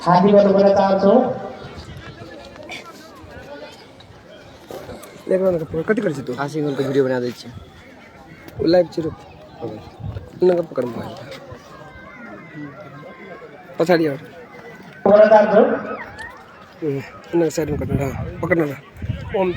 हार्दिक गर्नुभयो चाहन्छु। कति गर्छ तँ? 80 को भिडियो बनाउँदै छु। लाइभ छिरो उनको पकड मोबाइल पछाडि आउ गर्न चाहन्छु। उनको साइडमा पकड्न पकड्न ल ओम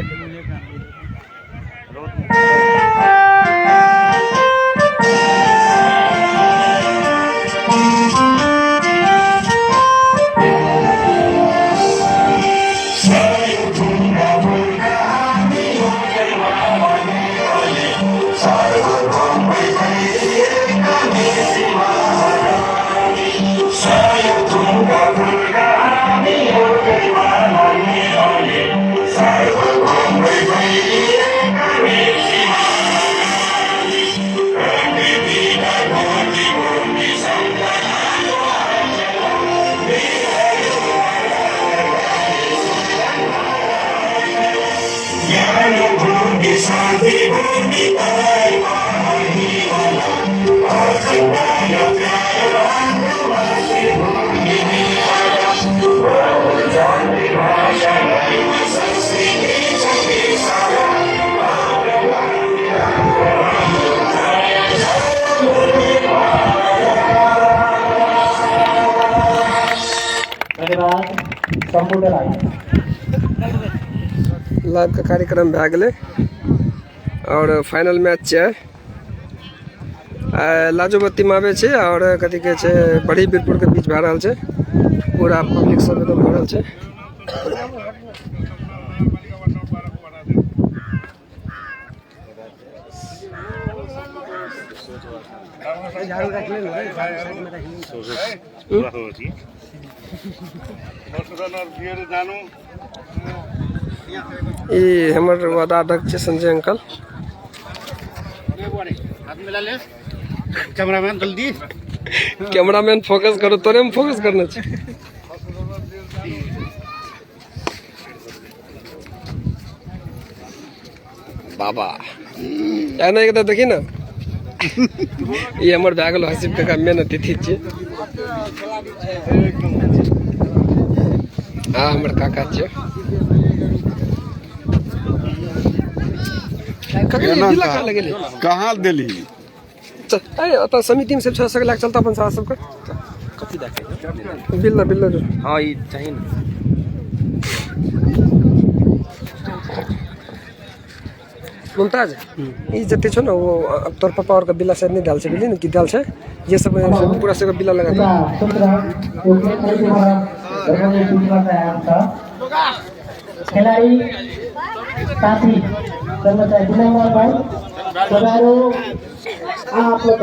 लाइव का कार्यक्रम भए गेलै और फाइनल मैच छै लाजोबत्ती में आवे छै और कथी कहै छै बड़ी वीरपुर के बीच भए रहल छै पूरा पब्लिक सब एकदम भरल छै। ये हमर वादा अध्यक्ष संजय अंकल कैमरामैन जल्दी कैमरामैन फोकस करो तोरे में फोकस करना छै। बाबा एना एक देखी ना ये हमर भए गेल हसीब काका मेहनत अतिथि छै। हाँ हमर काका छै कहाँ दिल्ली समिति में सब 600 लाख चलता अपन साथ सबका कथि देखे बिल्ला बिल्ला हां ई चाहिए ना मुमताज ये जते छ ना वो तोर पापा और का बिल्ला से नहीं डाल से बिल्ली की डाल से ये सब पूरा से बिल्ला लगा दे। खिलाड़ी साथी कर्मचारी भाई आप लोग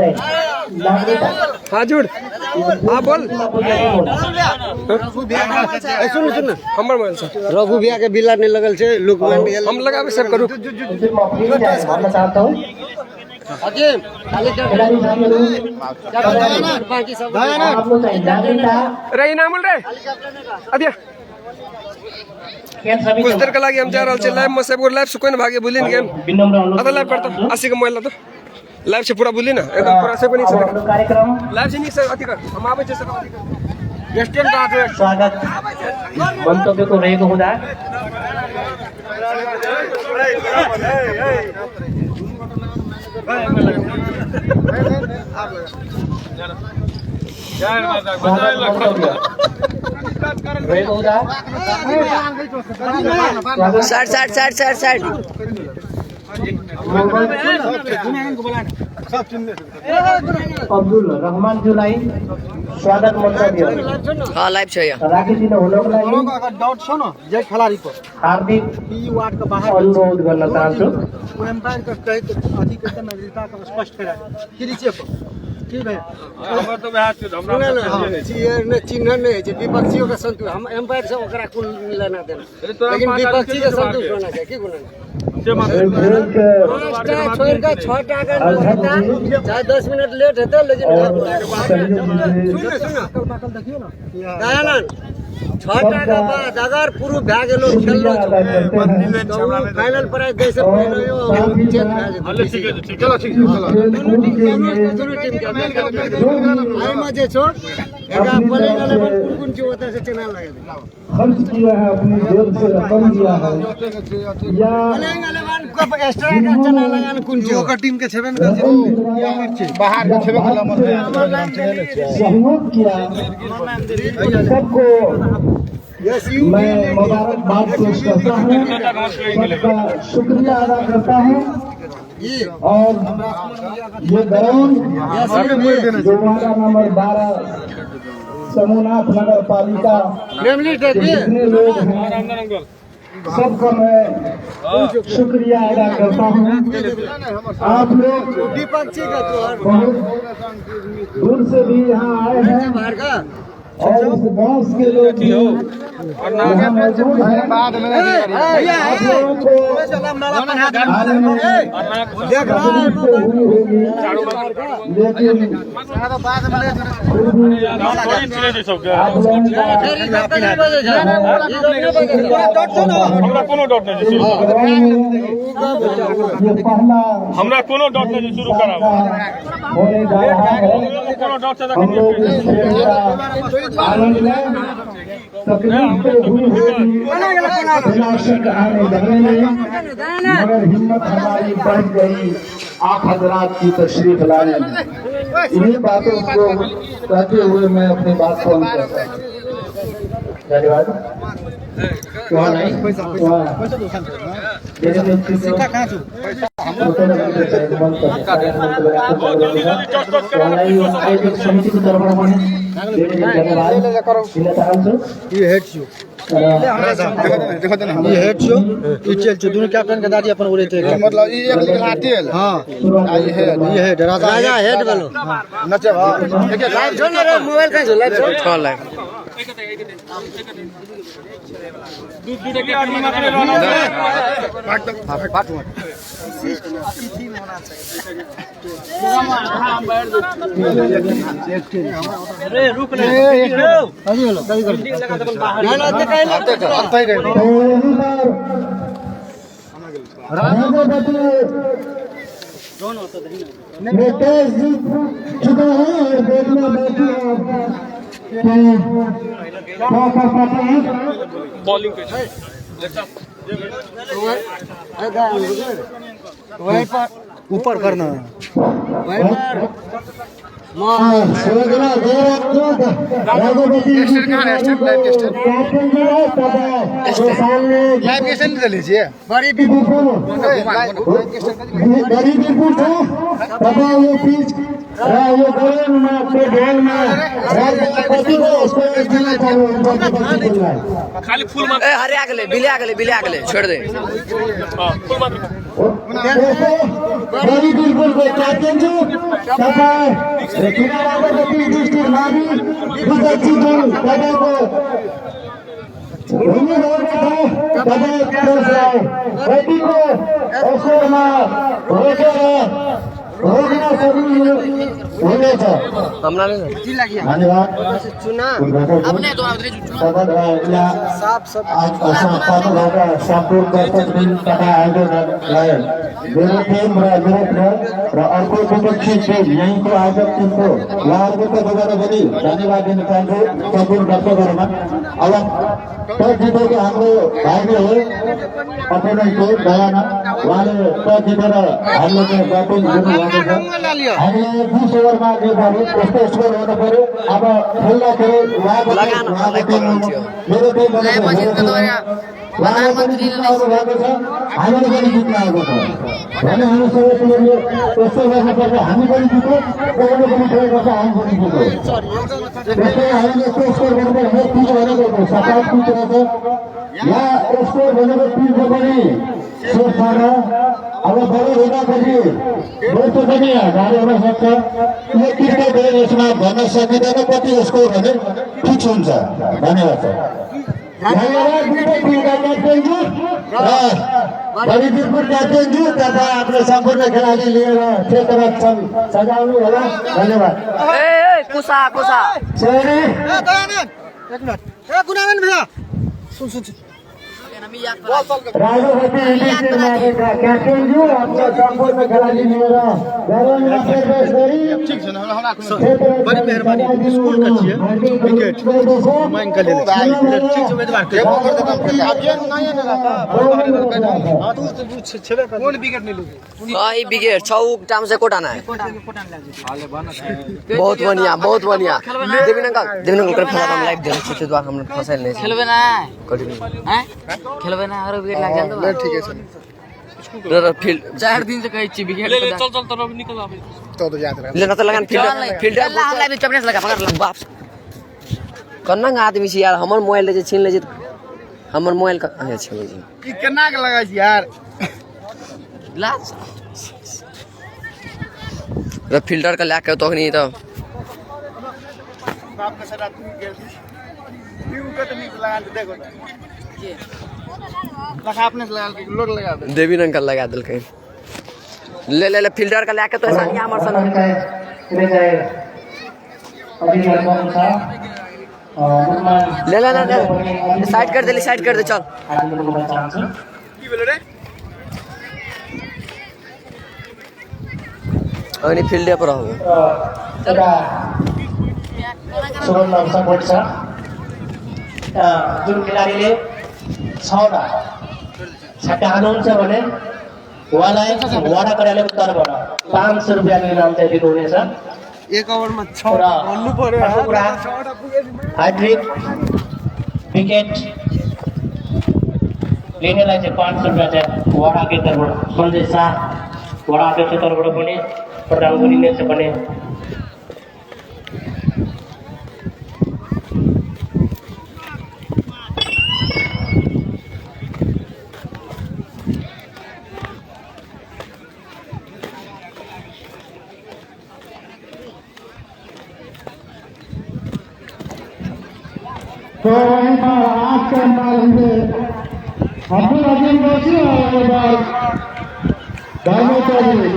हाँ जुड़ हाँ बोल सुन सुन हमर मोबाइल से रघु भैया के बिल्ला नहीं लगल छे लोग हम लगावे सब करू भरना चाहता हूँ। रे इनामुल रे अदिया कुछ देर के लागी हम जा रहल छे लाइव में सब लाइव से कोई ना भागे भूलिन गेम अदा लाइव करता 80 के मोबाइल तो लाइव से पूरा भूली ना एकदम पूरा से बनी से कार्यक्रम लाइव से नहीं से अति कर हम आवे छे सब रेस्टोरेंट कहाँ छे स्वागत मंतव्य को रहेको हुँदा रहेको हुँदा साइड अब्दुल रहमान जुलाई स्वागत मन्तव्य हाँ लाइव छ यहाँ राखिदिनु हुनको लागि डाउट छ न जे खिलाडी को हार्दिक ई वार्ड का बाहर अनुरोध गर्न चाहन्छु। वो एम्पायर का अधिकृत नागरिकता का स्पष्ट करा किरिचे की भाई हमर तो वहाँ छ हमरा चिन्ह नहीं है विपक्षियों का संतुष्ट हम एम्पायर से ओकरा कुल लेना देना लेकिन विपक्षी का संतुष्ट होना चाहिए की गुना छोड़ का 6 टाका चाहे 10 मिनट लेट है लेकिन दयानंद 6 टाका बाद अगर पूरा भाग गेलो खेललो फाइनल प्राइज जैसे चलो ठीक दोनों टीम के आई में जे छो एका प्लेयर वाले कुन जो होता है चना लगा दे खर्च किया है, अपनी जेब से रकम दिया है, या कब एक्स्ट्रा का चना लगाने कुन जो का टीम के छबे में बाहर के छबे वाला सहयोग किया, सबको मैं मुबारकबाद पेश करता हूँ, सबका शुक्रिया अदा करता हूँ। और ये ग्राउंड जो वार्ड नंबर 12 समूहनाथ नगर पालिका जितने लोग हैं सबका मैं शुक्रिया अदा करता हूँ। आप लोग बहुत दूर से भी यहाँ आए हैं और इस गांव के लोग भी यहाँ मौजूद हैं। आप लोगों को आने में तकलीफ तो हुई होगी, लेकिन आप लोगों ये पहला हमरा कोनो डॉट नहीं शुरू कराओ होने जा रहा है। हम लोग इस खेल का आनंद लें, तकलीफ तो हुई होगी, बिना शक आने लगने में, मगर हिम्मत हमारी बढ़ गई आप हजरात की तशरीफ लाने में। इन्हीं बातों को कहते हुए मैं अपनी बात को अंत करता हूं। धन्यवाद। वहाँ नहीं वहाँ समिति की तरफ ये हेड शो ये चल छो दोनों कैप्टन के दादी अपन बोले थे मतलब ये एक लाटेल हां ये हेड राजा हेड बोलो नचे बा देखिए लाइव जो ना मोबाइल का लाइव चल लाइव अरे रुक ले बॉलिंग पे ऊपर करना लाइव कैसे ले लीजिए बड़ी खाली फुल मार हरे आगले बिले आगले छोड़ दे हां फुल मार बड़ी बिल्कुल को कैप्टन जी किनारा को डिस्ट्रिक्ट मावी बहुत अच्छी टीम दादा को उन्हीं लोगों को दादा क्रॉस लाए बैटिंग को ऐसे ना रोकना सभी होने था हमला नहीं धन्यवाद चुना अपने तो साफ सब आज असम का संपूर्ण दर्शक दिन तथा आयोजन लायन मेरो टीम र अर्को विपक्षी टिम यहीँको आयोजक टिमको उहाँहरूको बजार पनि धन्यवाद दिन चाहन्छु सम्पूर्ण दर्शकहरूमा। अब टस जितेको हाम्रो भाइले हो अपोनेन्टको दयाना उहाँले टस जितेर हामीले ब्याटिङ गर्नुभएको छ। हामीले 20 ओभरमा जित्दाखेरि यस्तो स्कोर हुनु पर्यो। अब खेल्दाखेरि उहाँको टिम मेरो टिम प्रधानमन्त्री भएको छ हामीले पनि जित्न आएको छ भने हामी सबै टिमले यस्तो गर्नुपर्छ हामी पनि जित्यो उनीहरूले पनि प्रयोग गर्छ हामी पनि जित्यो त्यसै हामीले यस्तो स्कोर गर्नुपर्छ पिच भनेको 27 पिच रहेछ यहाँ स्कोर भनेको पिचको पनि सेफ छैन। अब बरु हुँदाखेरि दोस्रो पनि गाडी हुन सक्छ यो क्रिकेट हो यसमा भन्न सकिँदैन कति स्कोर भने फिक्स हुन्छ। धन्यवाद सर। धन्यवाद क्याप्टेन जी बड़ी बिल्कुल क्याप्टेन जी तथा आफ्नो सम्पूर्ण खेलाडी लिएर क्षेत्रमा सजाउनु होला। धन्यवाद। कुसा सरी एक मिनट ए कुनावन भैया सुन राजोपति युधिष्ठिर महादेवका क्याप्टेन ज्यू आफ्नो सम्पूर्ण खेलाडी लिएर ग्राउन्डमा प्रवेश गरी बड़ी मेहरबानी स्कूल का चाहिए विकेट मैं इनका ले लेता कौन विकेट नहीं लोगे कई विकेट 6 टाइम से कोटाना है बहुत बढ़िया देवीन अंकल कर फसा हम लाइव देख सकते तो हम फसाइल नहीं खेलबे ना हैं खेलबे ना और विकेट लग जाए तो ठीक है सर रे फील्ड 4 दिन से कही छी विकेट ले चल चल तो निकल आबे तो याद रख लेना तो लगान फील्ड हम लाइव चपने से लगा पकड़ लग बाप कन्ना आदमी छी यार हमर मोबाइल ले छीन ले हमर मोबाइल का अच्छा जी की केना के लगा छी यार लाज रे फिल्टर का लाके तो नहीं तो बाप का सर आदमी गेल क्यों का तो नहीं लगा दे देखो लगा आपने लगा के लोड लगा दे देवीन अंकल लगा दिल के ले फिल्टर का लाके तो ऐसा नहीं हमर सन ले साइड कर दे चल की बोले रे अनि फिल्डे पर हो सुवर्ण अवसर पर्छ जुन खेलाडीले 6 वटा छक्का हाल्नुहुन्छ भने उहाँलाई वडा कार्यालयको तर्फबाट 500 रुपैयाँ इनाम चाहिँ दिनुहुनेछ एक ओभर में 6 र भन्नु पर्यो अर्को कुरा ह्याट्रिक विकेट लिनेलाई चाहिँ 500 रुपैयाँ चाहिँ वडाको तर्फबाट सञ्जय शाह वडा अध्यक्ष तर्फबाट पनि प्रदान गरिनेछ भने तो वहीं पर आज के अंदाज में अब्दुल अजीम दोषी और दामो चौधरी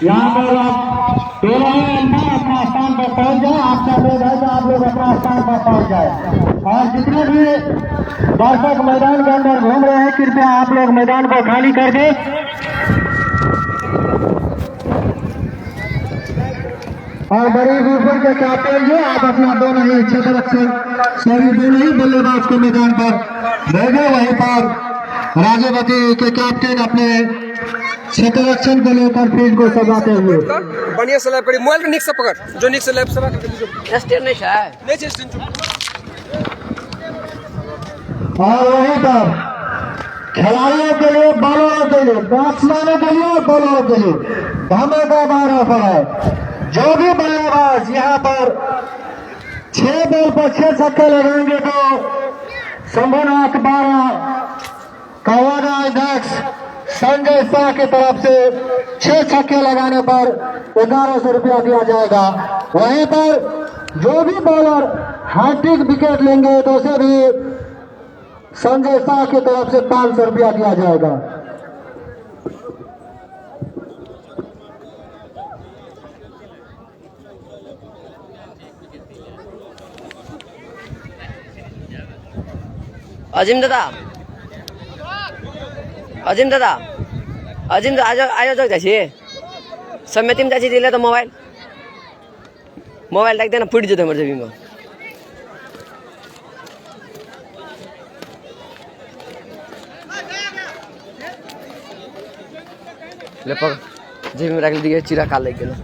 यहाँ पर आप दोनों ही अंदर अपना स्थान पर पहुंच जाए। आपका बोध है तो आप लोग अपना स्थान पर पहुंच जाए और जितने भी दर्शक मैदान के अंदर घूम रहे हैं कृपया आप लोग मैदान को खाली कर दें। और बड़ी ऊपर के कैप्टन जो आप अपना दोनों ही बल्लेबाज को मैदान पर भेजे। वहीं पर राजोपति के कैप्टन अपने क्षेत्र रक्षण को लेकर फील्ड को सजाते हुए बढ़िया से लाइव पड़ी मोबाइल निक से पकड़ जो निक से लाइव सरा स्टेट नहीं है नहीं चाहिए स्टेट और वहीं पर खिलाड़ियों के लिए बॉलरों के लिए बैट्समैनों के लिए बॉलरों के लिए धमाका मार ऑफर है। जो भी बल्लेबाज यहाँ पर 6 बॉल पर 6 छक्के लगाएंगे तो शंभुनाथ 12 कवाना अध्यक्ष संजय शाह की तरफ से 6 छक्के लगाने पर 1100 रुपया दिया जाएगा। वहीं पर जो भी बॉलर हैट्रिक विकेट लेंगे तो उसे भी संजय शाह की तरफ से 500 रुपया दिया जाएगा। अजिम दादा आयो जाऊ जाइए समिति में जाइए दिले तो मोबाइल राख्दैन फुट जाते मर जमीन में ले पक जमीन में रख दिए चिरा काल लग गया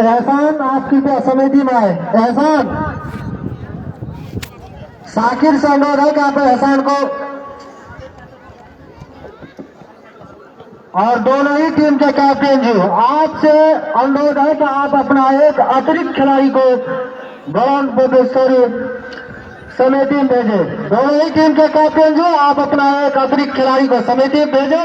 एहसान आपकी क्या समिति में है? एहसान साकिर से अनुरोध है कि आप एहसान को और दोनों ही टीम के कैप्टन जी आपसे अनुरोध है कि आप अपना एक अतिरिक्त खिलाड़ी को ग्राउंड पर समिति में भेजें। दोनों ही टीम के कैप्टन जो आप अपना एक अतिरिक्त खिलाड़ी को समिति में भेजें।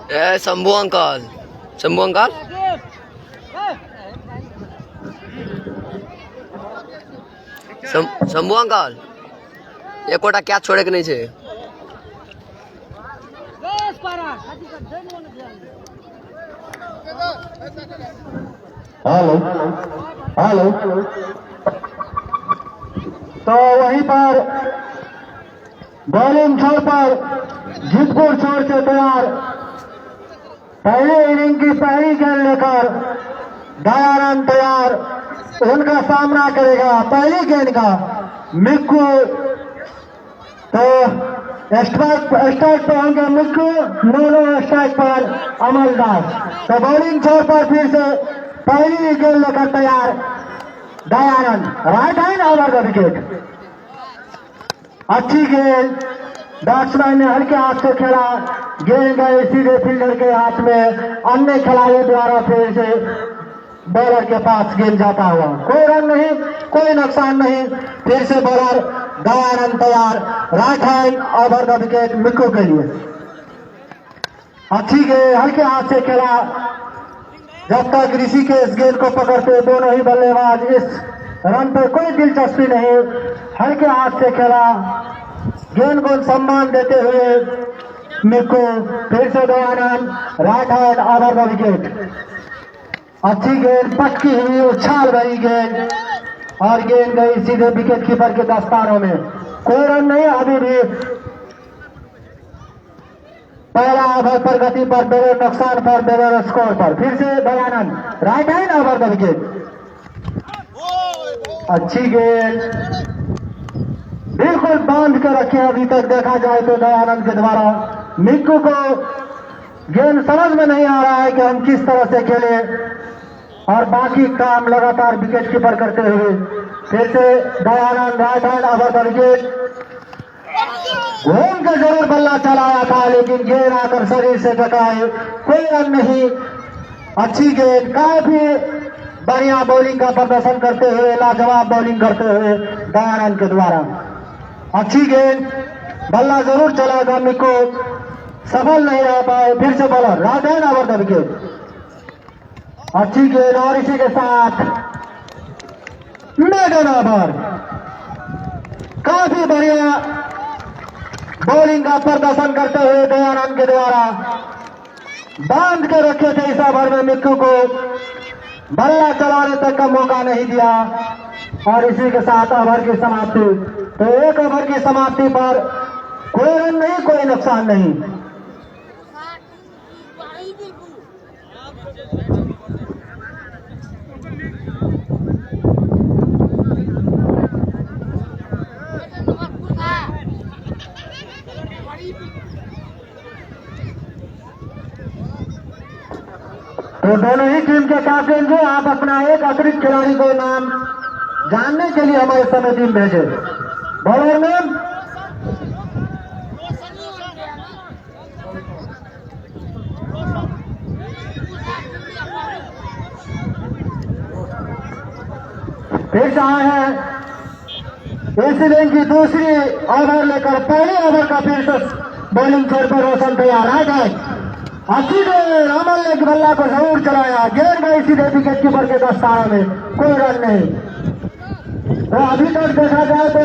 ए Shambhu uncle, Shambhu uncle Shambhu uncle एकोटा क्या छोड़े के नहीं छे। Hello hello. तो वहीं पर बॉलिंग छोर पर जीतपुर छोर से तैयार पहले इनिंग की पहली गेंद लेकर दयानंद तैयार, उनका सामना करेगा पहली गेंद का मिक्कू। तो स्ट्राइक पर होंगे मिक्कू, नो स्ट्राइक पर अमलदास। तो बॉलिंग छोर पर फिर से पहली गेंद लेकर तैयार Dayanand, right hand over the wicket. अच्छी गेंद, बैट्समैन ने हल्के हाथ से खेला, गेंद गए सीधे फील्डर के हाथ में, अन्य खिलाड़ी द्वारा फिर से बॉलर के पास गेंद जाता हुआ, कोई रन नहीं, कोई नुकसान नहीं। फिर से बॉलर दयानंद तैयार, right hand over the wicket Mikku के लिए। अच्छी गेंद, हल्के हाथ से खेला, जब तक ऋषि के इस गेंद को पकड़ते दोनों ही बल्लेबाज इस रन पे कोई दिलचस्पी नहीं, हल्के हाथ से खेला, गेंद को सम्मान देते हुए मिक्कू। फिर से Dayanand, right hand over the wicket. अच्छी गेंद, पटकी हुई उछाल गई गेंद और गेंद गई सीधे विकेट कीपर के दस्तानों में, कोई रन नहीं। अभी भी पहला ओवर पर गति पर बगैर नुकसान पर बगैर स्कोर पर फिर से Dayanand, right hand over the wicket. अच्छी गेंद, बिल्कुल बांध के रखे अभी तक देखा जाए तो दयानंद के द्वारा। मिक्कू को गेंद समझ में नहीं आ रहा है कि हम किस तरह से खेले और बाकी काम लगातार विकेट कीपर करते हुए। फिर से Dayanand, right hand over the wicket. घूम के जरूर बल्ला चलाया था लेकिन गेंद आकर शरीर से टकराए, कोई रन नहीं। अच्छी गेंद, काफी बढ़िया बॉलिंग का प्रदर्शन करते हुए, लाजवाब बॉलिंग करते हुए दयानंद के द्वारा। अच्छी गेंद, बल्ला जरूर चलाएगा मिक्कू, सफल नहीं रह पाए। फिर से bowler, right hand over the wicket. अच्छी गेंद और इसी के साथ मेडन ओवर। काफी बढ़िया बॉलिंग का प्रदर्शन करते हुए दयानंद के द्वारा। बांध के रखे थे इस ओवर में मिक्कू को, बल्ला चलाने तक का मौका नहीं दिया और इसी के साथ ओवर की समाप्ति। तो एक ओवर की समाप्ति पर कोई रन नहीं, कोई नुकसान नहीं। तो दोनों ही टीम के कैप्टन जो आप अपना एक अतिरिक्त खिलाड़ी को नाम जानने के लिए हमारे समय टीम भेजे। बॉलर नेम, फिर से आए हैं इस इनिंग की दूसरी ओवर लेकर। पहले ओवर का फिर से बॉलिंग छोड़ पर रोशन तैयार, राइट हैंड। अच्छी गेंद, अमल ने बल्ला को जरूर चलाया, गेंद गई सीधे विकेट कीपर के दस्ताने में, कोई रन नहीं। तो अभी तक देखा जाए तो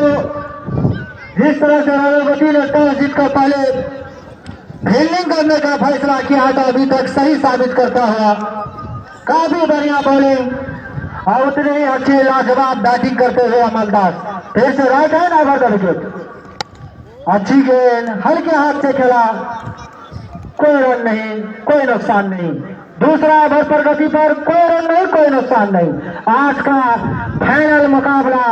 जिस तरह से राजावती ने टॉस जीतकर पहले फील्डिंग करने का फैसला किया तो अभी तक सही साबित करता हुआ काफी बढ़िया बॉलिंग और उतने ही अच्छी लाजवाब बैटिंग करते हुए अमलदास। फिर से right hand over the wicket. अच्छी गेंद, हल्के हाथ से खेला, कोई रन नहीं, कोई नुकसान नहीं। दूसरा ओवर पर गति पर कोई रन नहीं, कोई नुकसान नहीं। आज का फाइनल मुकाबला,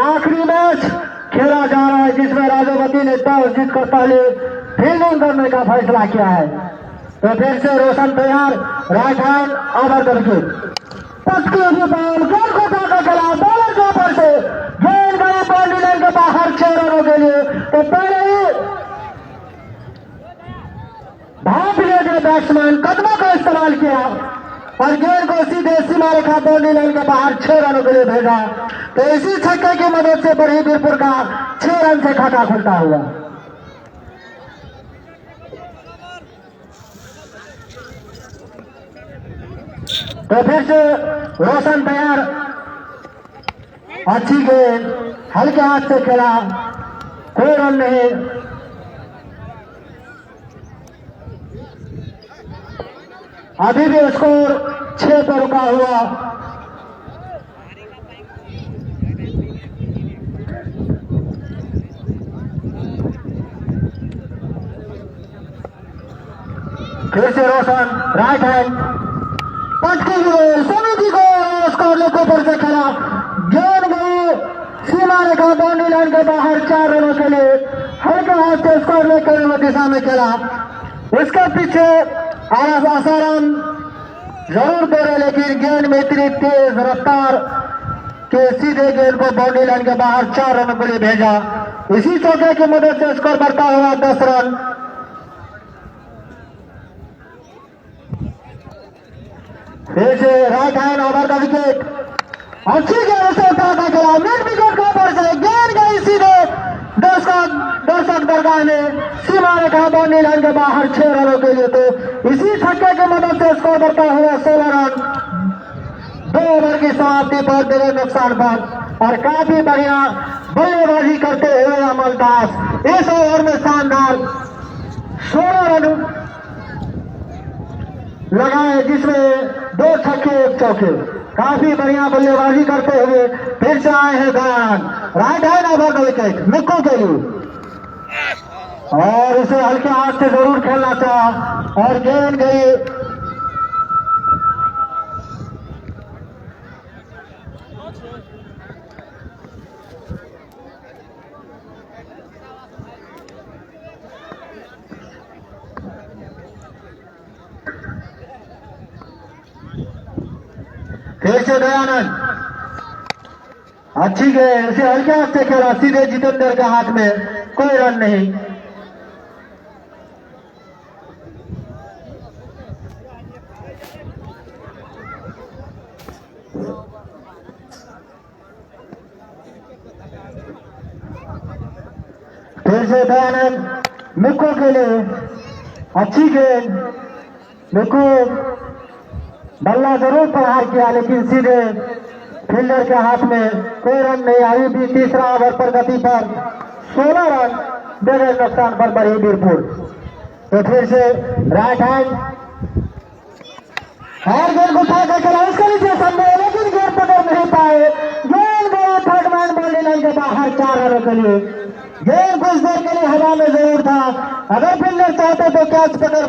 आखिरी मैच खेला जा रहा है जिसमें राजावती ने टॉस जीतकर पहले फील्डिंग करने का फैसला किया है। तो फिर से रोशन तैयार, right hand over the wicket. पटकी हुई बॉल, गेंद को उठाकर चला, बॉलर के ऊपर से गेंद गई बाउंड्री लाइन के बाहर 6 रनों के लिए। तो पहले ही भाग लिए गए बैट्समैन, कदमों का इस्तेमाल किया और गेंद को सीधे सीमा रेखा बाउंड्री लाइन के बाहर 6 रनों के लिए भेजा। तो इसी छक्के की मदद से बड़ी वीरपुर का 6 रन से खाता खुलता हुआ। तो फिर से रोशन तैयार, अच्छी गेंद हल्के हाथ से खेला, कोई रन नहीं। अभी भी स्कोर 6 पर रुका हुआ। फिर से रोशन राइट हैंड पटकी हुए सोनू जी को स्कोर लेकर पर से खेला, गेंद गई सीमा रेखा बाउंड्री लाइन के बाहर 4 रनों के लिए हल्के हाथ से स्कोर लेकर दिशा में खेला। इसके पीछे आसाराम जरूर दौड़े, लेकिन गेंद में इतनी तेज रफ्तार के सीधे गेंद को बाउंड्री लाइन के बाहर 4 रनों के लिए भेजा। इसी चौके की मदद से स्कोर बढ़ता हुआ 10 रन। फिर से राइट हैंड ओवर का विकेट, अच्छी गेंद से उठाता खेला, मिड विकेट के ऊपर से गेंद गई सीधे दर्शक दरगाह में सीमा रेखा बाउंड्री लाइन के बाहर 6 रनों के लिए। तो इसी छक्के की मदद से स्कोर बढ़ता हुआ 16 रन 2 ओवर की समाप्ति पर बगैर नुकसान पर। और काफी बढ़िया बल्लेबाजी करते हुए अमलदास इस ओवर में शानदार 16 रन लगाए, जिसमें 2 छक्के 1 चौके। काफी बढ़िया बल्लेबाजी करते हुए फिर से आए हैं दयानंद, राइट हैंड ओवर का विकेट मिक्कू के लिए, और इसे हल्के हाथ से जरूर खेलना चाहा और गेंद गई फिर से दयानंद, अच्छी गेंद इसे हल्के हाथ से खेला, सीधे जितेंद्र के हाथ में, कोई रन नहीं। फिर से दयानंद मिक्कू के लिए, अच्छी गेंद, मिक्कू बल्ला जरूर प्रहार किया, लेकिन सीधे फील्डर के हाथ में, कोई रन नहीं। अभी भी तीसरा ओवर प्रगति पर 16 रन बगैर नुकसान पर बड़ी वीरपुर। तो फिर से राइट हैंड और गेंद उठा कर खेला, उसके नीचे संभव, लेकिन गेंद पकड़ नहीं पाए। गेंद गया थर्ड मैन बाउंड्री लाइन के बाहर 4 रनों के लिए। गेंद कुछ देर के लिए हवा में जरूर था, अगर फील्डर चाहते तो कैच पकड़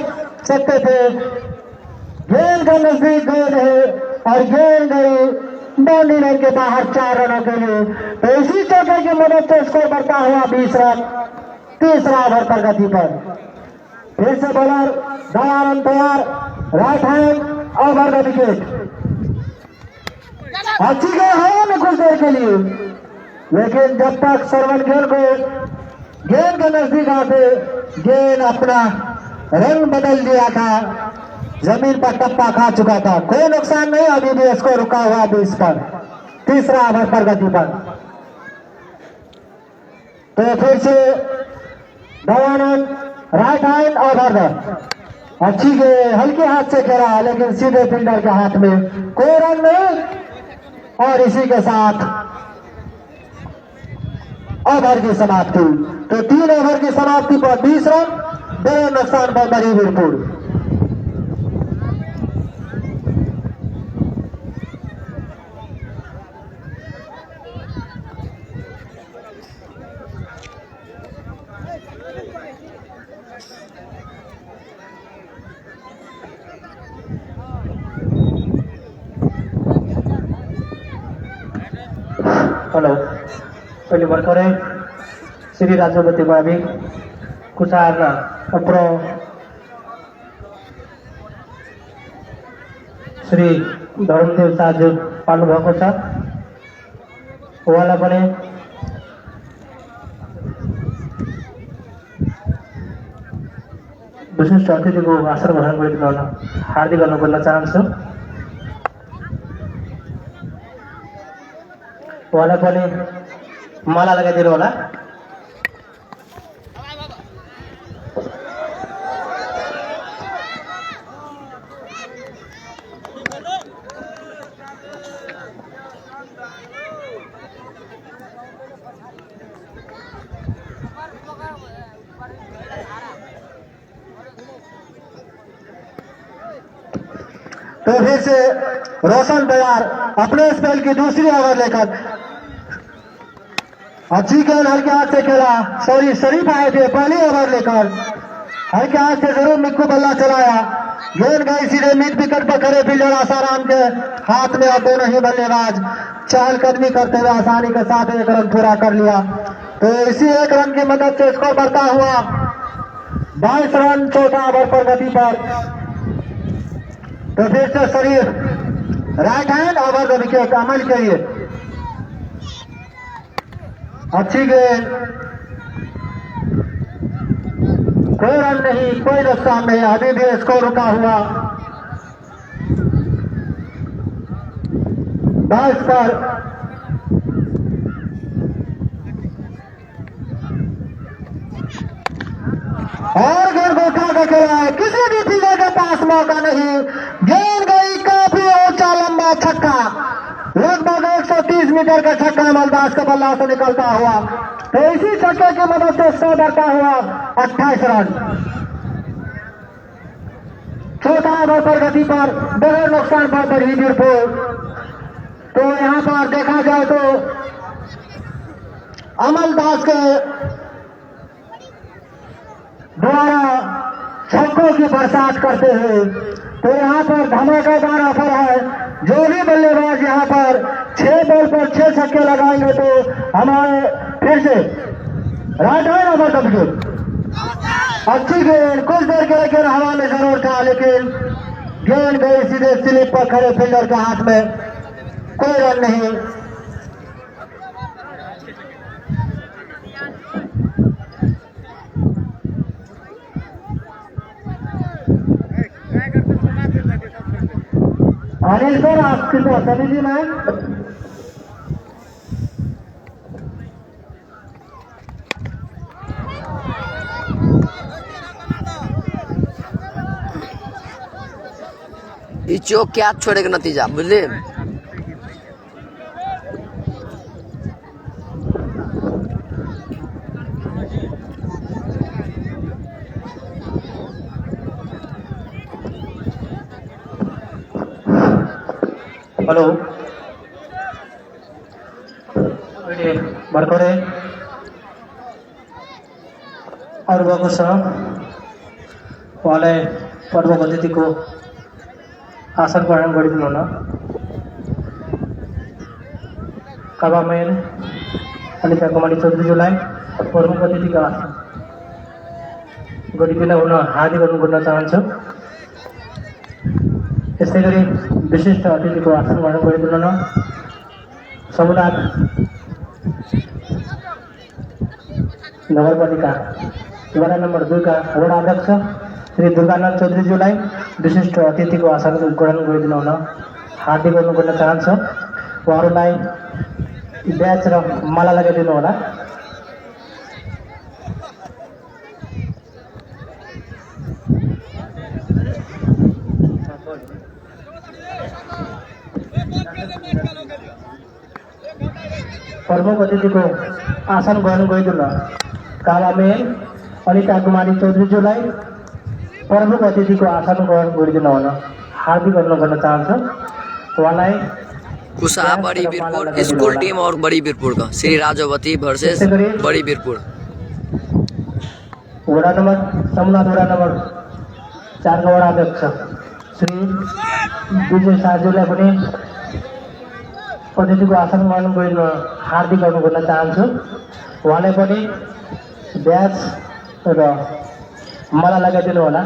सकते थे। गेंद का नजदीक गए रहे और गेंद गई बाउंड्री लाइन के बाहर 4 रनों के लिए। तो इसी चौके की मदद से स्कोर बढ़ता हुआ 20 रन तीसरा ओवर प्रगति पर। फिर से बॉलर दयानंद तैयार, right hand over the wicket, अच्छी गेंद है कुछ देर के लिए, लेकिन जब तक सरवन गेंद के नजदीक आते गेंद अपना रंग बदल दिया था, जमीन पर टप्पा खा चुका था। कोई नुकसान नहीं, अभी भी स्कोर रुका हुआ 20 पर तीसरा ओवर प्रगति पर। तो फिर से Dayanand right hand over the, अच्छी गेंद हल्के हाथ से खेला, लेकिन सीधे फील्डर के हाथ में, कोई रन नहीं। और इसी के साथ ओवर की समाप्ति। तो 3 ओवर की समाप्ति पर 20 रन बड़े नुकसान पर बड़ी वीरपुर। हेलो, पहले भर्खरै श्री राजवती भावी कुचार उप्रो श्री धर्मदेव साजु पाल्नु भएको छ। उहाँलाई पनि विशिष्ट अतिथिको आसन ग्रहण गरिदिनु हार्दिक अनुरोध गर्न चाहन्छु। उहाँलाई पनि माला लगाइदिनु होला। तो फिर से रोशन तैयार अपने स्पेल की दूसरी ओवर लेकर। अच्छी गेंद हल्के हाथ से खेला, सॉरी शरीफ आए थे पहली ओवर लेकर। हल्के हाथ से जरूर मिक्कू बल्ला चलाया, गेंद गई सीधे मिड विकेट पर खड़े फील्डर आसाराम के हाथ में और दोनों ही बल्लेबाज चहलकदमी करते हुए आसानी के साथ एक रन पूरा कर लिया। तो इसी एक रन की मदद से स्कोर बढ़ता हुआ 22 रन चौथा ओवर पर गति पर। तो फिर से Sharif right hand over the wicket Amal के लिए। अच्छी गेंद, कोई रन नहीं, कोई नुकसान नहीं, अभी भी स्कोर रुका हुआ 22 पर। और गेंद को उठा के खेला है, किसी भी फील्डर के पास मौका नहीं। गेंद गई काफी ऊंचा लंबा छक्का, लगभग 130 मीटर का छक्का मलदास का बल्ला से निकलता हुआ। तो इसी छक्के की मदद से स्कोर बढ़ता हुआ 28 रन चौथा ओवर पर गति पर बगैर नुकसान पर बढ़ी वीरपुर। तो यहाँ पर देखा जाए तो अमलदास के द्वारा छक्कों की बरसात करते हुए, तो यहाँ पर धमाकेदार ऑफर है। जो भी बल्लेबाज यहाँ पर 6 बॉल पर 6 छक्के लगाएंगे तो हमारे फिर से right hand over the wicket. अच्छी गेंद, कुछ देर के लिए हवा में जरूर था, लेकिन गेंद गई सीधे स्लिप पर खड़े फील्डर के हाथ में, कोई रन नहीं। अनिल सर आपकी तो सभी जी मैम ये चौक क्या छोड़े का नतीजा बुझले। हेलो भर्खरै अरू भएको छ, उहाँलाई प्रमुख अतिथिको आसन ग्रहण गरिदिनु हुन। काबामेन अनिता कुमारी चौधरीज्यूलाई प्रमुख अतिथिको आसन गरिदिन हुन हार्दिक अनुरोध गर्न चाहन्छु। त्यसै गरी विशिष्ट अतिथिको आसन ग्रहण गरिदिनु हुन समुदाय नगरपालिका वडा नम्बर 2 का वडा अध्यक्ष श्री दुर्गानन्द चौधरीज्यूलाई विशिष्ट अतिथिको आसन ग्रहण गरिदिनु हुन हार्दिक अनुरोध गर्न चाहन्छु। उहाँहरूलाई ब्याच र माला लगाइदिनु होला। प्रमुख अतिथिको आसन ग्रहण गरिदिनु कालामेन अनिता कुमारी चौधरीज्यूलाई प्रमुख अतिथिको आसन ग्रहण गरिदिनु हुन हार्दिक अनुरोध गर्न चाहन्छु। उहाँलाई कुशा बड़ी वीरपुर स्कूल टीम और बड़ी वीरपुर का श्री राजवती वर्सेस बड़ी वीरपुर वडा नंबर समनाथ वडा नंबर 4 का वडा अध्यक्ष श्री विजय शाहज्यूलाई पनि अतिथिको आसन ग्रहण गरिदिनु हार्दिक अनुरोध गर्न चाहन्छु। उहाँलाई पनि ब्याज र माला लगाइदिनु होला।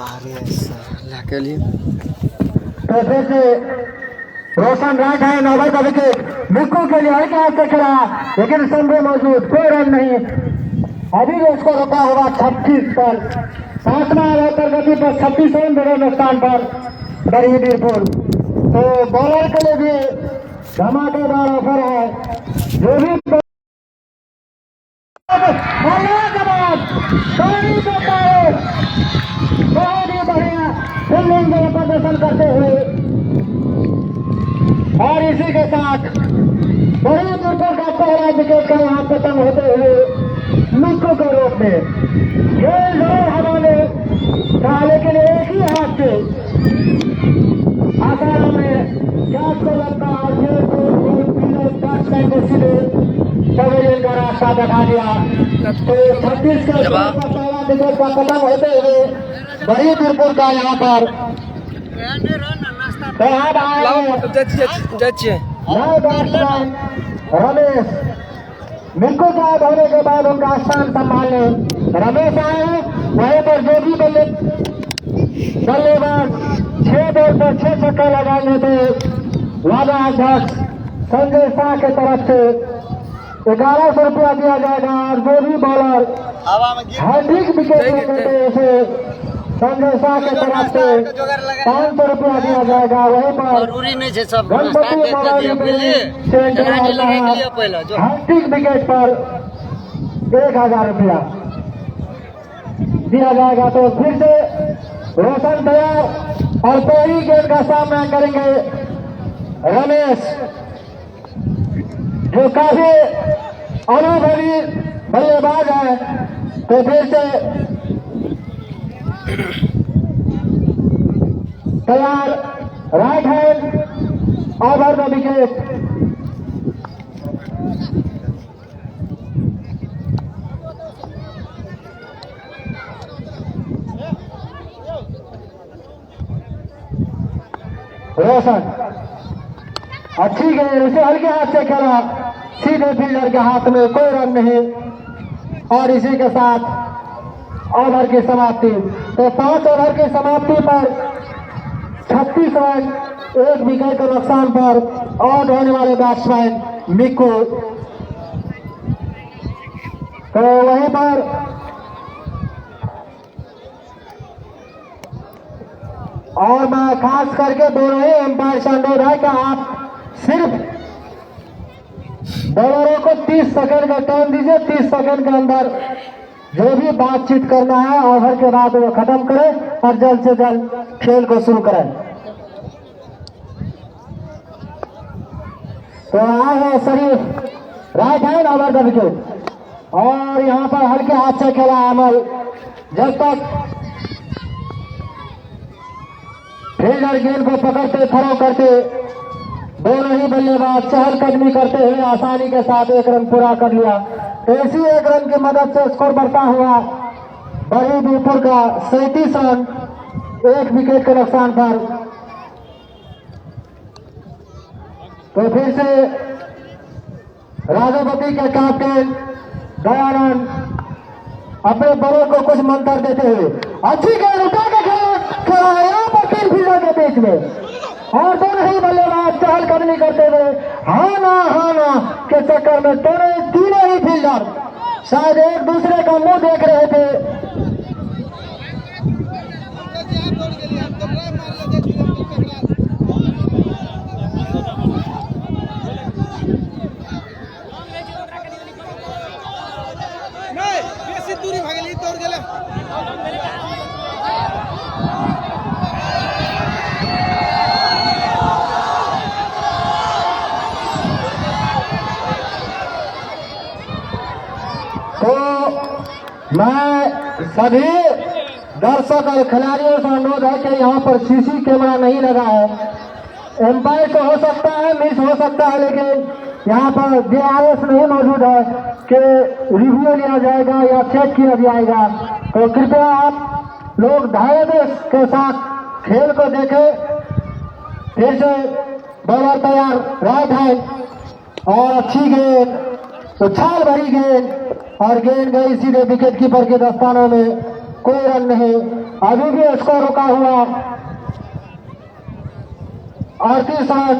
के लिए तो फिर से रोशन राइट है, ओवर का विकेट मिक्कू के लिए हल्के हाथ से खेला, लेकिन संभव मौजूद, कोई रन नहीं। अभी भी उसको रोका हुआ 36 पर, 5वां ओवर गति पर 36 रन बड़े स्थान पर बरीदीपुर। तो बॉलर के लिए भी धमाकेदार ऑफर है, जो भी बहुत ही बढ़िया फील्डिंग में प्रदर्शन करते हुए, और इसी के साथ बड़ी दूर का पहला विकेट का यहाँ पतंग होते हुए मिक्कू के रूप में खेल जरूर हमारे था, लेकिन एक ही हाथ से आसाराम में कैच को लगता और खेल को बैट्समैन को सीधे पवेलियन का रास्ता दिखा दिया। तो 36 के पहला विकेट का पतंग होते हुए बड़ी दूरपुर का यहाँ पर जाइए नए बैट्समैन रमेश मिक्कू साहब होने के बाद उनका स्थान संभालने रमेश आए। वहीं पर जो भी बल्लेबाज 6 बॉल पर 6 छक्के लगाएंगे तो वादा अध्यक्ष संजय शाह की तरफ से 1100 रुपया दिया जाएगा, और जो भी बॉलर हैट्रिक विकेट लेते उसे संजय शाह की तरफ से 500 रुपया दिया जाएगा। वहीं पर जरूरी नहीं है सब गणपति हैट्रिक विकेट पर 1000 रुपया दिया जाएगा। तो फिर से रोशन तैयार और पहली गेंद का सामना करेंगे रमेश, जो काफी अनुभवी बल्लेबाज है। तो फिर से तैयार, right hand over the wicket. Roshan अच्छी गेंद, उसे हल्के हाथ से खेला, सीधे फील्डर के हाथ में, कोई रन नहीं। और इसी के साथ ओवर की समाप्ति। तो 5 ओवर की समाप्ति पर 36 रन, 1 विकेट के नुकसान पर आउट होने वाले बैट्समैन मिक्कू। तो वहीं पर और मैं खास करके दोनों ही एम्पायर से अनुरोध है कि आप सिर्फ बॉलरों को 30 सेकंड का टाइम दीजिए। 30 सेकंड के अंदर जो भी बातचीत करना है ओवर के बाद वो खत्म करें और जल्द से जल्द खेल को शुरू करें। तो आए हैं Sharif, right hand over the wicket, और यहाँ पर हल्के हाथ से खेला अमल। जब तक फील्डर गेंद को पकड़ते थ्रो करते, दोनों ही बल्लेबाज चहलकदमी करते हुए आसानी के साथ 1 रन पूरा कर लिया। तो इसी 1 रन की मदद से स्कोर बढ़ता हुआ बरीदीपुर का 37 रन, 1 विकेट के नुकसान पर। तो फिर से राजावती के कैप्टन दयानंद अपने बड़ों को कुछ मंत्र देते हुए अच्छी गेंद उठा के खेला है यहाँ पर 3 फील्डर के बीच में, और दोनों ही बल्लेबाज चहलकदमी करते हुए हाँ ना के चक्कर में तीनों ही फील्डर शायद एक दूसरे का मुंह देख रहे थे। दूरी भागली तोड़ गेला। तो मैं सभी दर्शक और खिलाड़ियों से अनुरोध है कि यहाँ पर सीसी कैमरा नहीं लगा है। एम्पायर को हो सकता है मिस हो सकता है, लेकिन यहाँ पर DRS नहीं मौजूद है कि रिव्यू लिया जाएगा या चेक किया जाएगा। तो कृपया आप लोग धैर्य के साथ खेल को देखें। फिर से बॉलर तैयार, राइट हैंड और अच्छी गेंद, उछाल भरी गेंद, और गेंद गई सीधे विकेट कीपर के दस्तानों में, कोई रन नहीं। अभी भी स्कोर रुका हुआ 38 रन,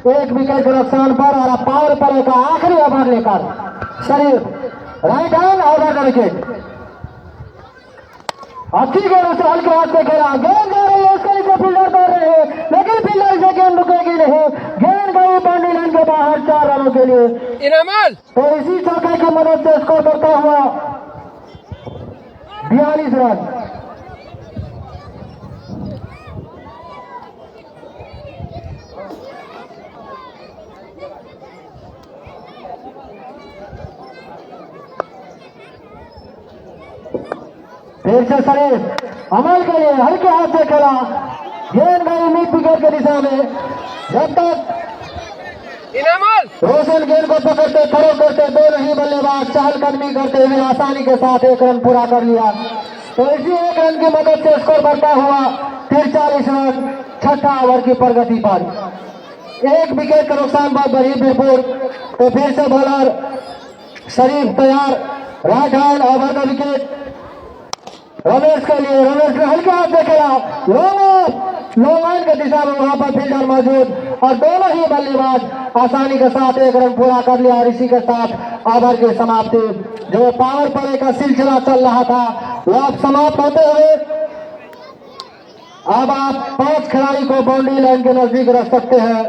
1 विकेट के नुकसान पर। और पावर प्ले का आखिरी ओवर लेकर शरीफ राइट हैंड ओवर का विकेट। अच्छी गेंद उसे हल्के हाथ से खेला, गेंद जा रही है उसके नीचे, फील्डर दौड़ रहे हैं लेकिन फील्डर से गेंद रुकेगी नहीं। गेंद गई बाउंड्री लाइन के बाहर 4 रनों के लिए। इनामल तो इसी चौके की मदद से स्कोर बढ़ता हुआ 42 रन। फिर से शरीफ अमल के लिए हल्के हाथ से खेला, गेंद गई मिड विकेट की दिशा में। जब तक इनामल रोशन गेंद को पकड़ते खड़े करते, दोनों ही बल्लेबाज चहलकदमी करते हुए आसानी के साथ 1 रन पूरा कर लिया। तो इसी 1 रन की मदद से स्कोर बढ़ता हुआ फिर 40 रन 6ठा ओवर की प्रगति पर। 1 विकेट का नुकसान पर बड़ी बीरपुर। तो फिर से बॉलर शरीफ तैयार, राइट हैंड ओवर का विकेट रमेश के लिए। रमेश ने हल्के हाथ से खेला, लॉन्ग ऑन की दिशा में, वहां पर फील्डर मौजूद और दोनों ही बल्लेबाज आसानी के साथ 1 रन पूरा कर लिया। और इसी के साथ ओवर की समाप्ति, जो पावर प्ले का सिलसिला चल रहा था वो अब समाप्त होते हुए अब आप 5 खिलाड़ी को बाउंड्री लाइन के नजदीक रख सकते हैं।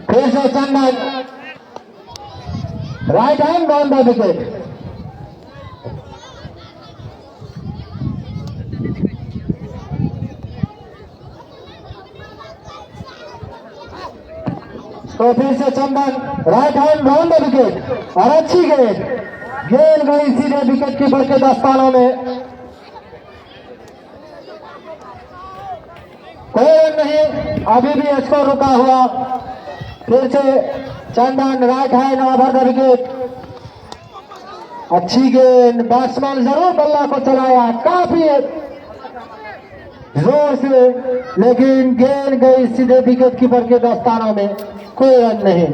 फिर से Chandan right hand on the wicket. तो फिर से Chandan right hand on the wicket और अच्छी गेंद गई सीधे विकेट कीपर के दस्तानों में। कोई रन नहीं, अभी भी स्कोर रुका हुआ। फिर से Chandan right hand over the wicket. अच्छी गेंद, बैट्समैन जरूर बल्ला को चलाया काफी जोर से, लेकिन गेंद गई सीधे विकेट कीपर के दस्तानों में। कोई रन नहीं।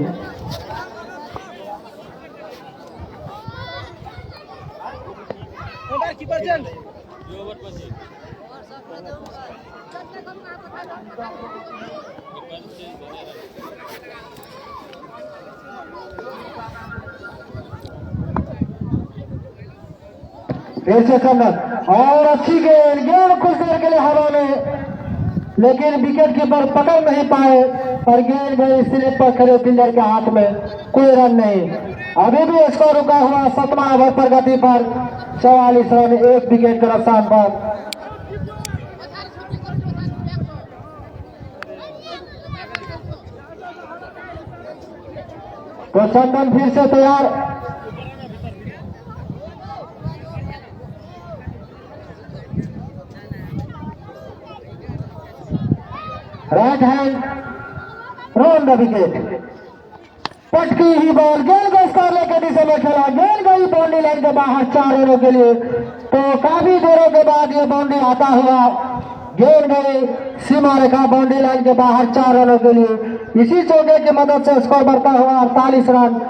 फिर से चंदन और अच्छी गेंद कुछ देर के लिए हवा में, लेकिन विकेट कीपर पकड़ नहीं पाए और गेंद गई स्लिप पर खड़े फील्डर के हाथ में। कोई रन नहीं। अभी भी स्कोर रुका हुआ 7वां ओवर प्रगति पर 44 रन, 1 विकेट के नुकसान पर। तो चंदन फिर से तैयार, right hand on the wicket. पटकी ही बॉल, गेंद को स्कोर लेकर दिशा में खेला, गेंद गई बाउंड्री लाइन के बाहर 4 रनों के लिए। तो काफी देरों के बाद ये बाउंड्री आता हुआ गेंद गई सीमा रेखा बाउंड्री लाइन के बाहर 4 रनों के लिए। इसी चौके की मदद से स्कोर बढ़ता हुआ 48 रन,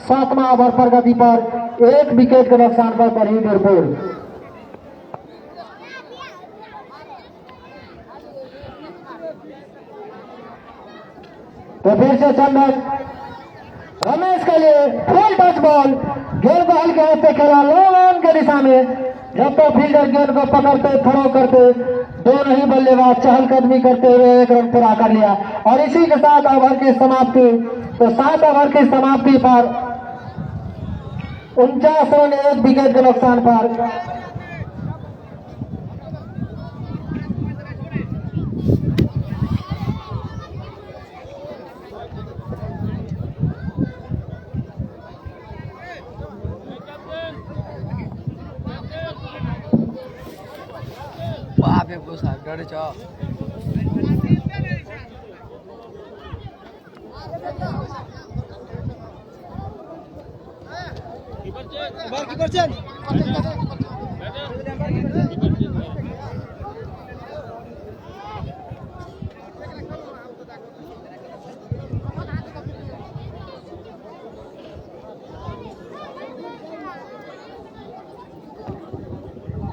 7वां ओवर प्रगति पर 1 विकेट के नुकसान पर बड़ी बीरपुर। तो फिर से चंदन रमेश के लिए फुल टच बॉल, गेंद को हल्के हाथ से खेला लॉन्ग ऑन के दिशा में। जब तो फील्डर गेंद को पकड़ते थ्रो करते, दोनों ही बल्लेबाज चहलकदमी करते हुए 1 रन पूरा कर लिया। और इसी के साथ ओवर की समाप्ति। तो 7 ओवर की समाप्ति पर 49 रन 1 विकेट के नुकसान पर। बाप रे को साहब डरे छ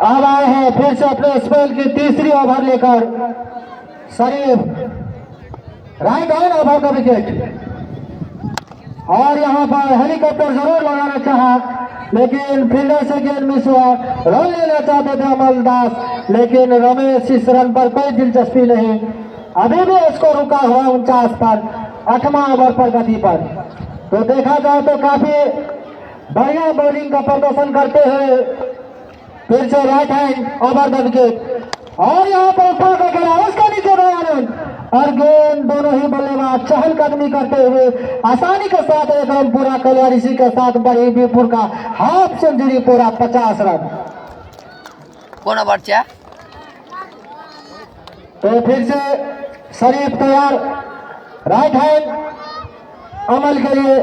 अब आए हैं फिर से अपने स्पेल की तीसरी ओवर लेकर शरीफ। राइट हैंड ओवर का विकेट, और यहाँ पर हेलीकॉप्टर जरूर लगाना चाहा लेकिन फील्डर से गेंद मिस हुआ। रन लेना चाहते थे अमलदास लेकिन रमेश इस रन पर कोई दिलचस्पी नहीं। अभी भी स्कोर रुका हुआ 49 पर, 8वां ओवर पर गति पर। तो देखा जाए तो काफी बढ़िया बॉलिंग का प्रदर्शन करते हुए फिर से right hand over the wicket, और यहाँ पर उठा कर खेला उसका नीचे दयानंद, और गेंद दोनों ही बल्लेबाज चहलकदमी करते हुए आसानी के साथ एक रन पूरा कर लिया। इसी के साथ बड़ी बीपुर का हाफ सेंचुरी पूरा 50 रन। कौन ओवर छ तो फिर से शरीफ तैयार, राइट हैंड अमल के लिए,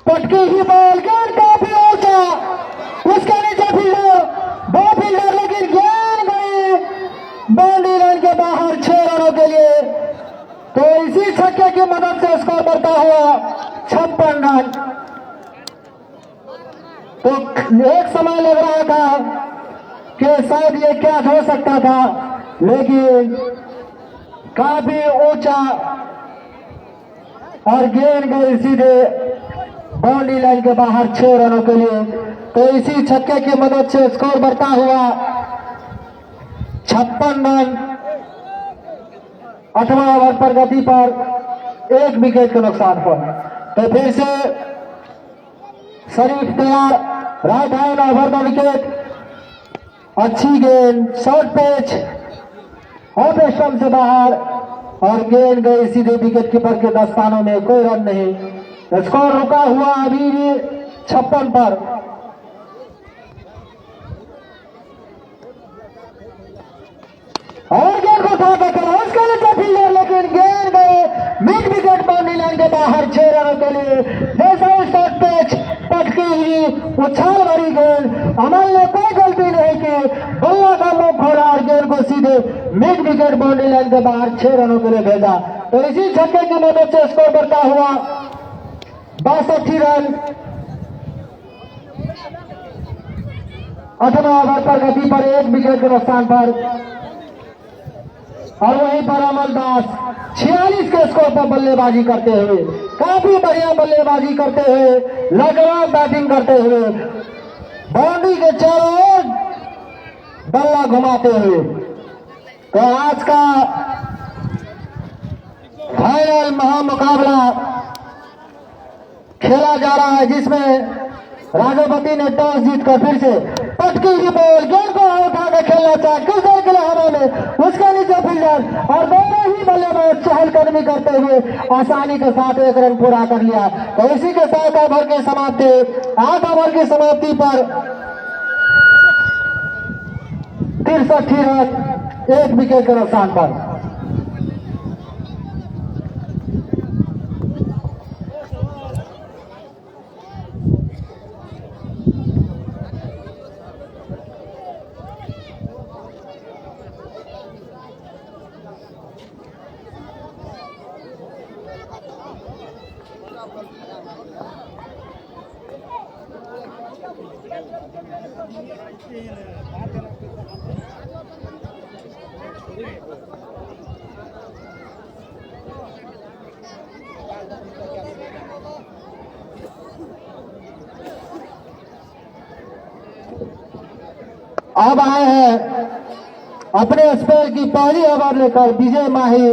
पटकी ही बॉल, गेंद काफी ऊंचा, उसके नीचे फील्डर, 2 फील्डर लेकिन गेंद गई बाउंड्री लाइन के बाहर 6 रनों के लिए। तो इसी छक्के की मदद से स्कोर बढ़ता हुआ 56 रन। तो एक समय लग रहा था कि शायद ये कैच हो सकता था, लेकिन काफी ऊंचा और गेंद गई सीधे बाउंड्री लाइन के बाहर 6 रनों के लिए। तो इसी छक्के की मदद से स्कोर बढ़ता हुआ 56 रन 8वां ओवर पर गति पर 1 विकेट के नुकसान पर। तो फिर से शरीफ तैयार, right hand over the wicket, अच्छी गेंद, शॉर्ट पिच, ऑफ स्टंप से बाहर, और गेंद गई सीधे विकेट कीपर के दस्तानों में, कोई रन नहीं। स्कोर रुका हुआ अभी भी 56 पर। और गेंद को उठा कर खेला उसके नीचे फील्डर, लेकिन गेंद गए मिड विकेट बाउंड्री लाइन के बाहर 6 रनों के लिए। जैसे शॉर्ट पिच, पटकी हुई उछाल भरी गेंद, अमल ने कोई गलती नहीं की, बल्ला का मुंह खोला और गेंद को सीधे मिड विकेट बाउंड्री लाइन के बाहर 6 रनों के लिए भेजा। तो इसी छक्के की मदद से स्कोर बढ़ता हुआ 62 रन 8वां ओवर पर गति पर 1 विकेट के नुकसान पर। और वहीं पर अमलदास 46 के स्कोर पर बल्लेबाजी करते हुए, काफी बढ़िया बल्लेबाजी करते हुए, लाजवाब बैटिंग करते हुए, बाउंड्री के चारों ओर बल्ला घुमाते हुए। तो आज का फाइनल महामुकाबला खेला जा रहा है, जिसमें राजोपति ने टॉस जीतकर फिर से पटकी की बॉल, गेंद को उठाकर खेलना चाहे, किस तरह के लिए हवा में, उसके नीचे फील्डर, और दोनों ही बल्लेबाज चहलकदमी करते हुए आसानी के साथ 1 रन पूरा कर लिया। तो इसी के साथ ओवर की समाप्ति, 8 ओवर की समाप्ति पर 63 रन 1 विकेट के नुकसान पर। अब आए हैं अपने स्पेल की पहली ओवर लेकर विजय माही।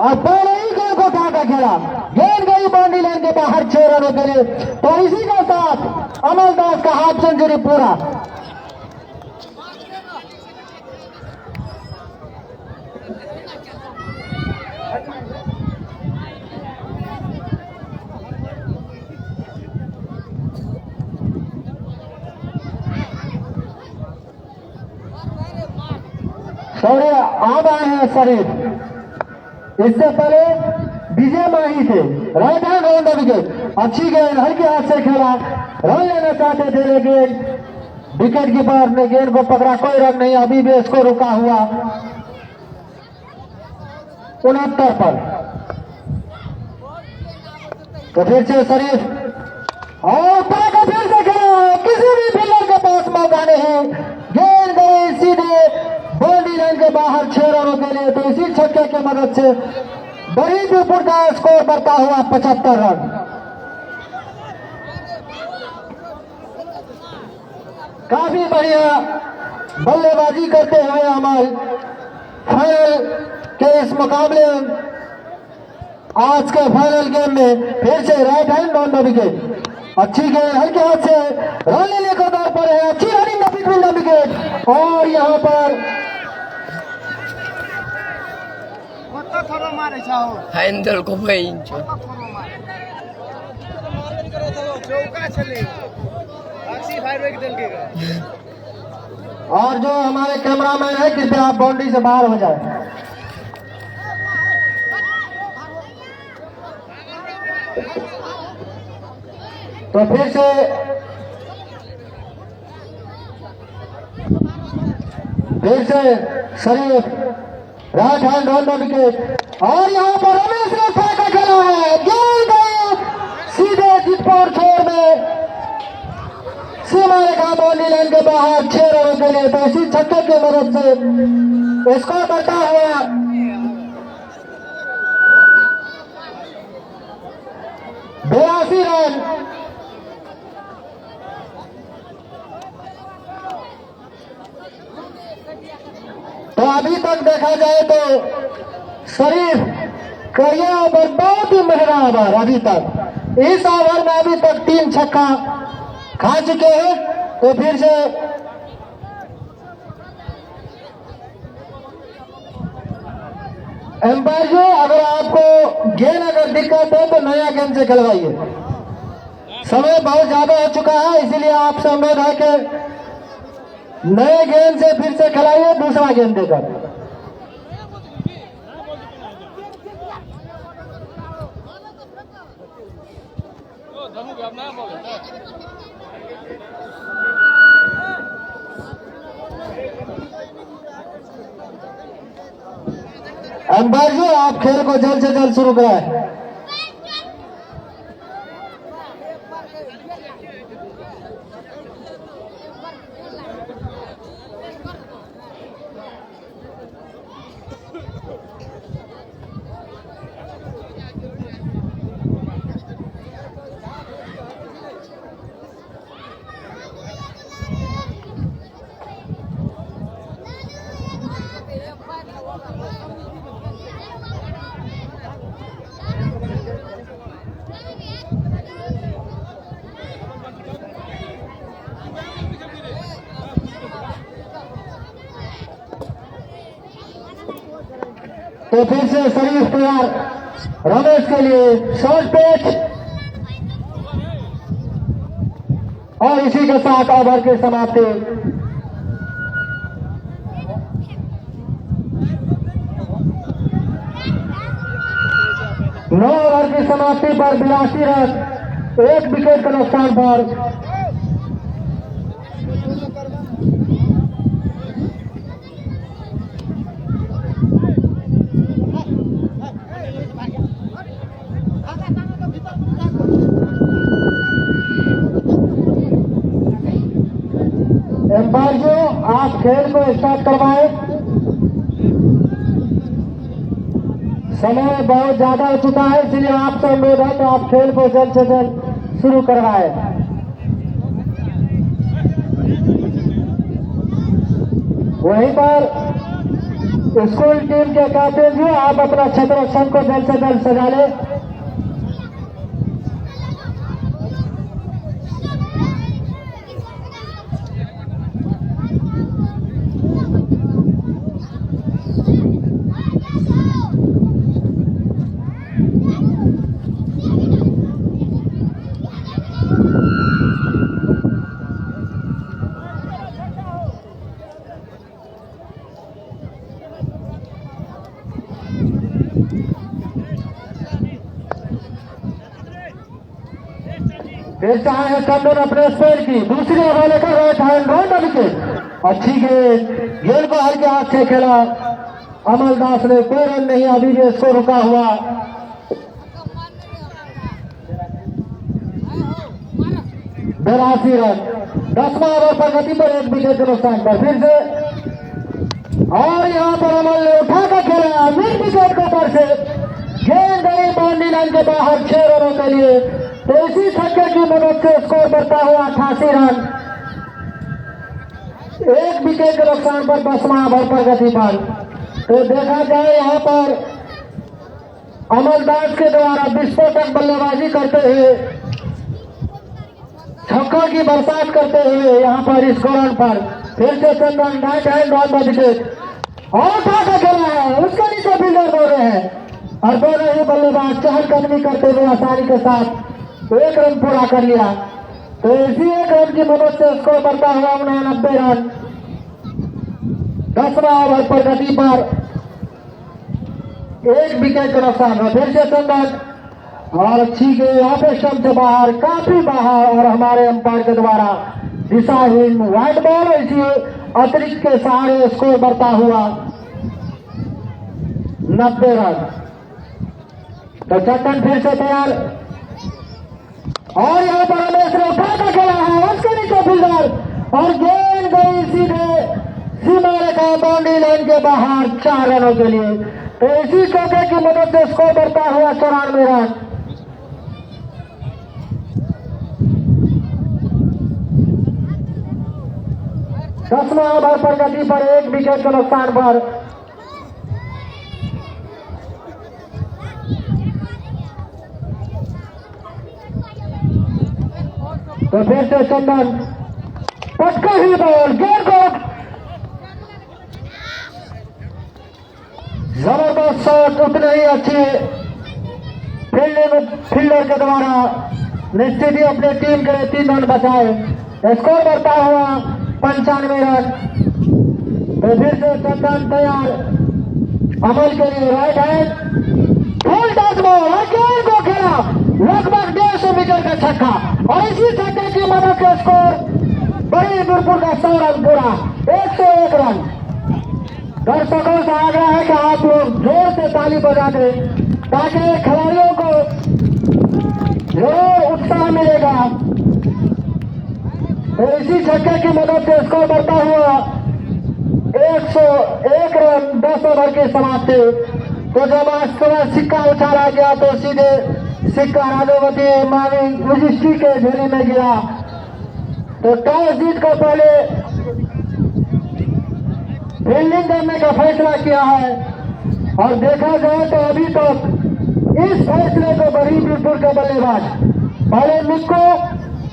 और पहले ही गेंद को उठाकर खेला, गेंद गई बाउंड्री लाइन के बाहर 6 रनों के लिए। तो इसी के साथ अमलदास का हाफ सेंचुरी पूरा। सौर्य अब आए हैं शरीफ, इससे पहले विजय माही थे। Right hand round the wicket, अच्छी गेंद हल्के हाथ से खेला, रन लेना चाहते थे लेकिन विकेट कीपर ने गेंद को पकड़ा, कोई रन नहीं। अभी भी इसको रुका हुआ 69 पर। तो फिर से शरीफ और फिर से खेला, किसी भी फील्डर के पास मौका नहीं, गेंद गई सीधे बाउंड्री लाइन के बाहर 6 रनों के लिए। तो इसी छक्के की मदद से बरीदपुर का स्कोर बढ़ता हुआ 75 रन। काफी बढ़िया बल्लेबाजी करते हुए अमल फाइनल के इस मुकाबले आज के फाइनल गेम में फिर से right hand on the wicket, अच्छी गेंद हल्के हाथ से रन लेने का दौर पर है, अच्छी रनिंग बिटवीन द विकेट। और यहाँ पर हैंडल को भाई और जो हमारे कैमरामैन है कृपया आप बाउंड्री से बाहर हो जाए। तो फिर से Sharif right hand on the wicket. और यहाँ पर रमेश ने फेंका खेला है, गेंद गई सीधे जितपुर छोर में सीमा रेखा बाउंड्री लाइन के बाहर 6 रनों के लिए। तो इसी छक्के की मदद से स्कोर बढ़ता हुआ 82 रन। तो अभी तक देखा जाए तो शरीफ करिया ओवर बहुत ही महंगा ओवर अभी तक, इस ओवर में अभी तक 3 छक्का खा चुके हैं। तो फिर से एम्पायर जी अगर आपको गेंद अगर दिक्कत है तो नया गेंद से खिलवाइए, समय बहुत ज्यादा हो चुका है, इसीलिए आपसे अनुरोध है कि नए गेंद से फिर से खिलाइए, दूसरा गेंद देकर। अंपायर जी आप खेल को जल्द से जल्द शुरू कराएं। तो फिर से शरीफ तैयार रमेश के लिए शॉर्ट पिच, और इसी के साथ ओवर की समाप्ति। नौ ओवर की समाप्ति पर 82 रन, 1 विकेट के नुकसान पर एम्पायर जो आप खेल को स्टार्ट करवाए, समय बहुत ज्यादा हो चुका है, इसलिए आपसे अनुरोध है कि आप खेल को जल्द से जल्द शुरू करवाए। वहीं पर स्कूल टीम के कैप्टन जी, आप अपना क्षेत्ररक्षण को जल्द से जल्द सजा ले। फिर चाहे चंदन अपने स्पेयर की दूसरी हवा लेकर राइट हैंड राउंड विकेट। अच्छी गेंद को हल्के हाथ से खेला अमलदास ने, कोई रन नहीं, अभी भी इसको रुका हुआ। बेरासी रन, 10वां ओवर पर गति पर 1 विकेट के नुकसान पर फिर से, और यहाँ पर अमल ने उठाकर खेला मिड विकेट को पर से, गेंद गई बाउंड्री लाइन के बाहर 6 रनों के लिए। तो इसी छक्के की मदद से स्कोर बढ़ता हुआ 88 रन, 1 विकेट के नुकसान पर 10वां ओवर पर गति पर। तो देखा जाए यहाँ पर अमलदास के द्वारा विस्फोटक बल्लेबाजी करते हुए, छक्कों की बरसात करते हुए यहाँ पर इस ग्राउंड पर फिर से Chandan right hand on the wicket और उठा खेला है, उसके नीचे फील्डर दो रहे हैं और दोनों ही बल्लेबाज चहलकदमी करते हुए आसानी के साथ 1 रन पूरा कर लिया। तो इसी 1 रन की मदद से स्कोर बढ़ता हुआ 89 रन, 10वां ओवर पर गति पर 1 विकेट का नुकसान है। फिर से चंदन और अच्छी गेंद यहाँ पे स्टंप से बाहर, काफी बाहर, और हमारे अंपायर के द्वारा दिशाहीन वाइड बॉल। इसी अतिरिक्त के सहारे स्कोर बढ़ता हुआ 90 रन। तो चट्टन फिर से तैयार और यहाँ पर रमेश ने उठाकर खेला है, उसके नीचे फील्डर और गेंद गई सीधे सीमा रेखा बाउंड्री लाइन के बाहर 4 रनों के लिए। तो इसी चौके की मदद से स्कोर बढ़ता हुआ 94 रन। दसवां ओवर पर गति पर 1 विकेट के नुकसान पर तो फिर से चंदन पटका ही बॉल, गेंद को जबरदस्त शॉट, उतने ही अच्छे फील्डर के द्वारा निश्चित ही अपने टीम के लिए 3 रन बचाए। स्कोर बढ़ता हुआ 95 रन। तो फिर से चंदन तैयार अमल के लिए right hand full touch ball और गेंद को खेला लगभग 150 मीटर का छक्का और इसी छक्के की मदद से स्कोर बड़ी दूरपुर का 100 रन पूरा, 101 रन। दर्शकों से आग्रह है कि आप लोग जोर से ताली बजा दें ताकि खिलाड़ियों को जरूर उत्साह मिलेगा। तो इसी छक्के की मदद से स्कोर बढ़ता हुआ 101 रन, 10 ओवर की समाप्ति। तो जब आज सिक्का उछाला गया तो सीधे सिक्का राजोवती मावी रजिस्ट्री के झोली में गिरा। तो टॉस जीत कर पहले फील्डिंग करने का फैसला किया है और देखा जाए तो अभी तक इस फैसले को बरीदपुर के बल्लेबाज पहले मिक्को,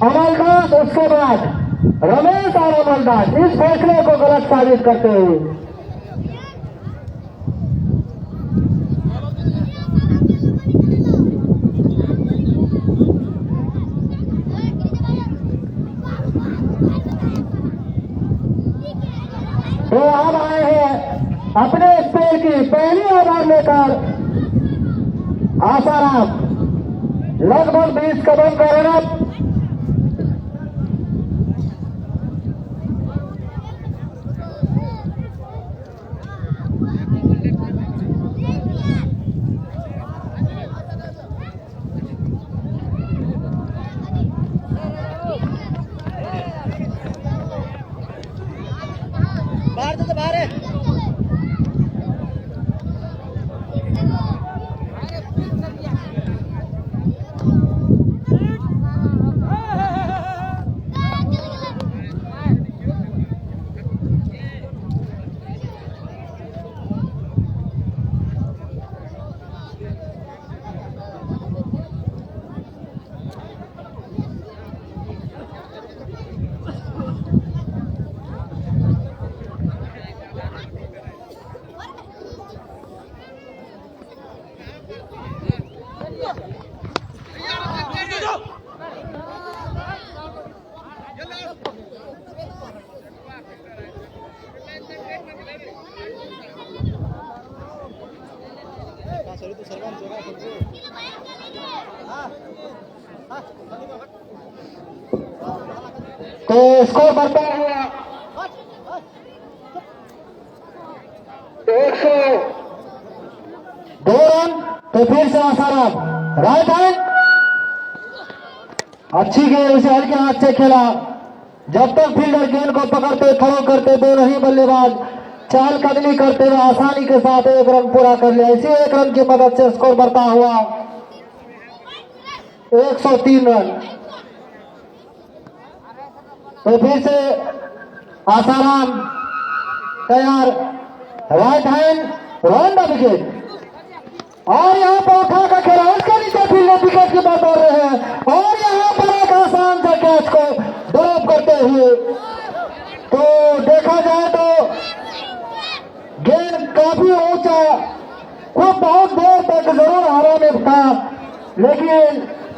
अमलदास, उसके बाद रमेश और अमलदास इस फैसले को गलत साबित करते हुए तो अब आए हैं अपने स्पेल की पहली ओवर लेकर आसाराम, लगभग 20 कदम का रनअप। तो स्कोर बढ़ता हुआ 102 रन। तो फिर से आसाराम राइट हैंड अच्छी गेंद उसे हल्के हाथ से खेला। जब तक फील्डर गेंद को पकड़ते थ्रो करते दोनों ही बल्लेबाज चाल कदमी करते हुए आसानी के साथ 1 रन पूरा कर लिया। इसी 1 रन की मदद से स्कोर बढ़ता हुआ 103 रन। तो फिर से आसाराम तैयार right hand round the wicket और यहाँ पर उठा कर खेला उसके नीचे फील्डर विकेट की बात कर रहे हैं और यहाँ पर एक आसान से कैच को ड्रॉप करते हुए। तो देखा जाए तो गेंद काफी ऊंचा वो बहुत देर तक जरूर हवा में था लेकिन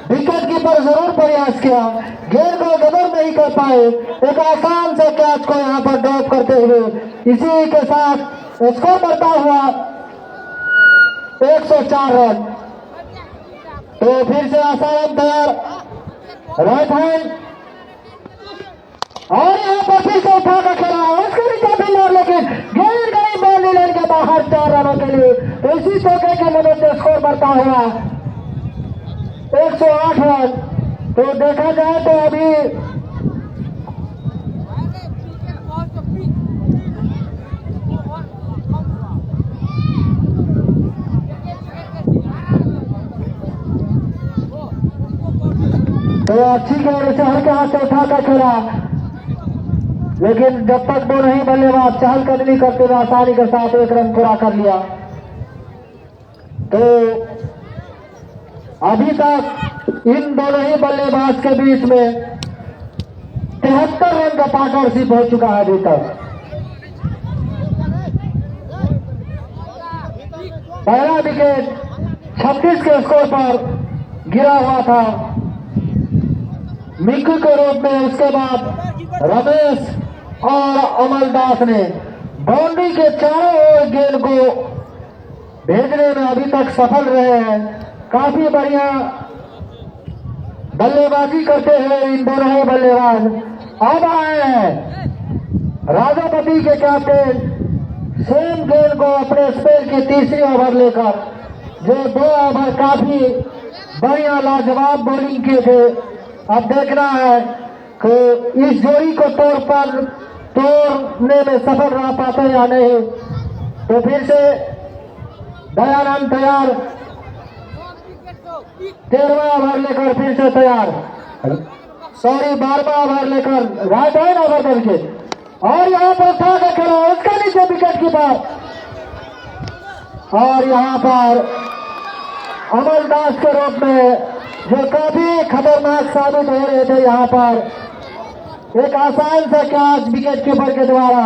विकेट कीपर जरूर प्रयास किया गेंद को गदर नहीं कर पाए। एक आसान से कैच को यहाँ पर ड्रॉप करते हुए इसी के साथ स्कोर बढ़ता हुआ 104 रन। तो फिर से आसाराम तैयार राइट हैंड और यहाँ पर फिर से उठा कर खेला उसके नीचे फील्डर लेकिन गेंद गई बाउंड्री लाइन के बाहर 4 रनों के लिए। तो इसी चौके की मदद से स्कोर बढ़ता हुआ 108 रन। तो देखा जाए तो अभी तो अच्छी गेंद से हल्के हाथ से उठाकर खेला लेकिन जब तक दोनों ही बल्लेबाज चहल कदमी करते हुए आसानी के साथ 1 रन पूरा कर लिया। तो अभी तक इन दोनों ही बल्लेबाज के बीच में 73 रन का पार्टनरशिप हो चुका है अभी तक। पहला विकेट 36 के स्कोर पर गिरा हुआ था मिंकू के रूप में। उसके बाद रमेश और अमलदास ने बाउंड्री के चारों ओर गेंद को भेजने में अभी तक सफल रहे हैं। काफी बढ़िया बल्लेबाजी करते हुए इन दोनों ही बल्लेबाज अब आए हैं राजापति के कैप्टन सेम गेंद को अपने स्पेल की तीसरी ओवर लेकर जो 2 ओवर काफी बढ़िया लाजवाब बॉलिंग किए थे। अब देखना है कि इस जोड़ी को तोड़ने में सफल रह पाते या नहीं। तो फिर से दयानंद तैयार 13वां ओवर लेकर फिर से तैयार 12वां ओवर लेकर राइट हैंड ओवर करके और यहाँ पर उठा के खेला उसके नीचे विकेट कीपर और यहाँ पर अमलदास के रूप में जो काफी खतरनाक साबित हो रहे थे। यहाँ पर एक आसान सा कैच विकेट कीपर के द्वारा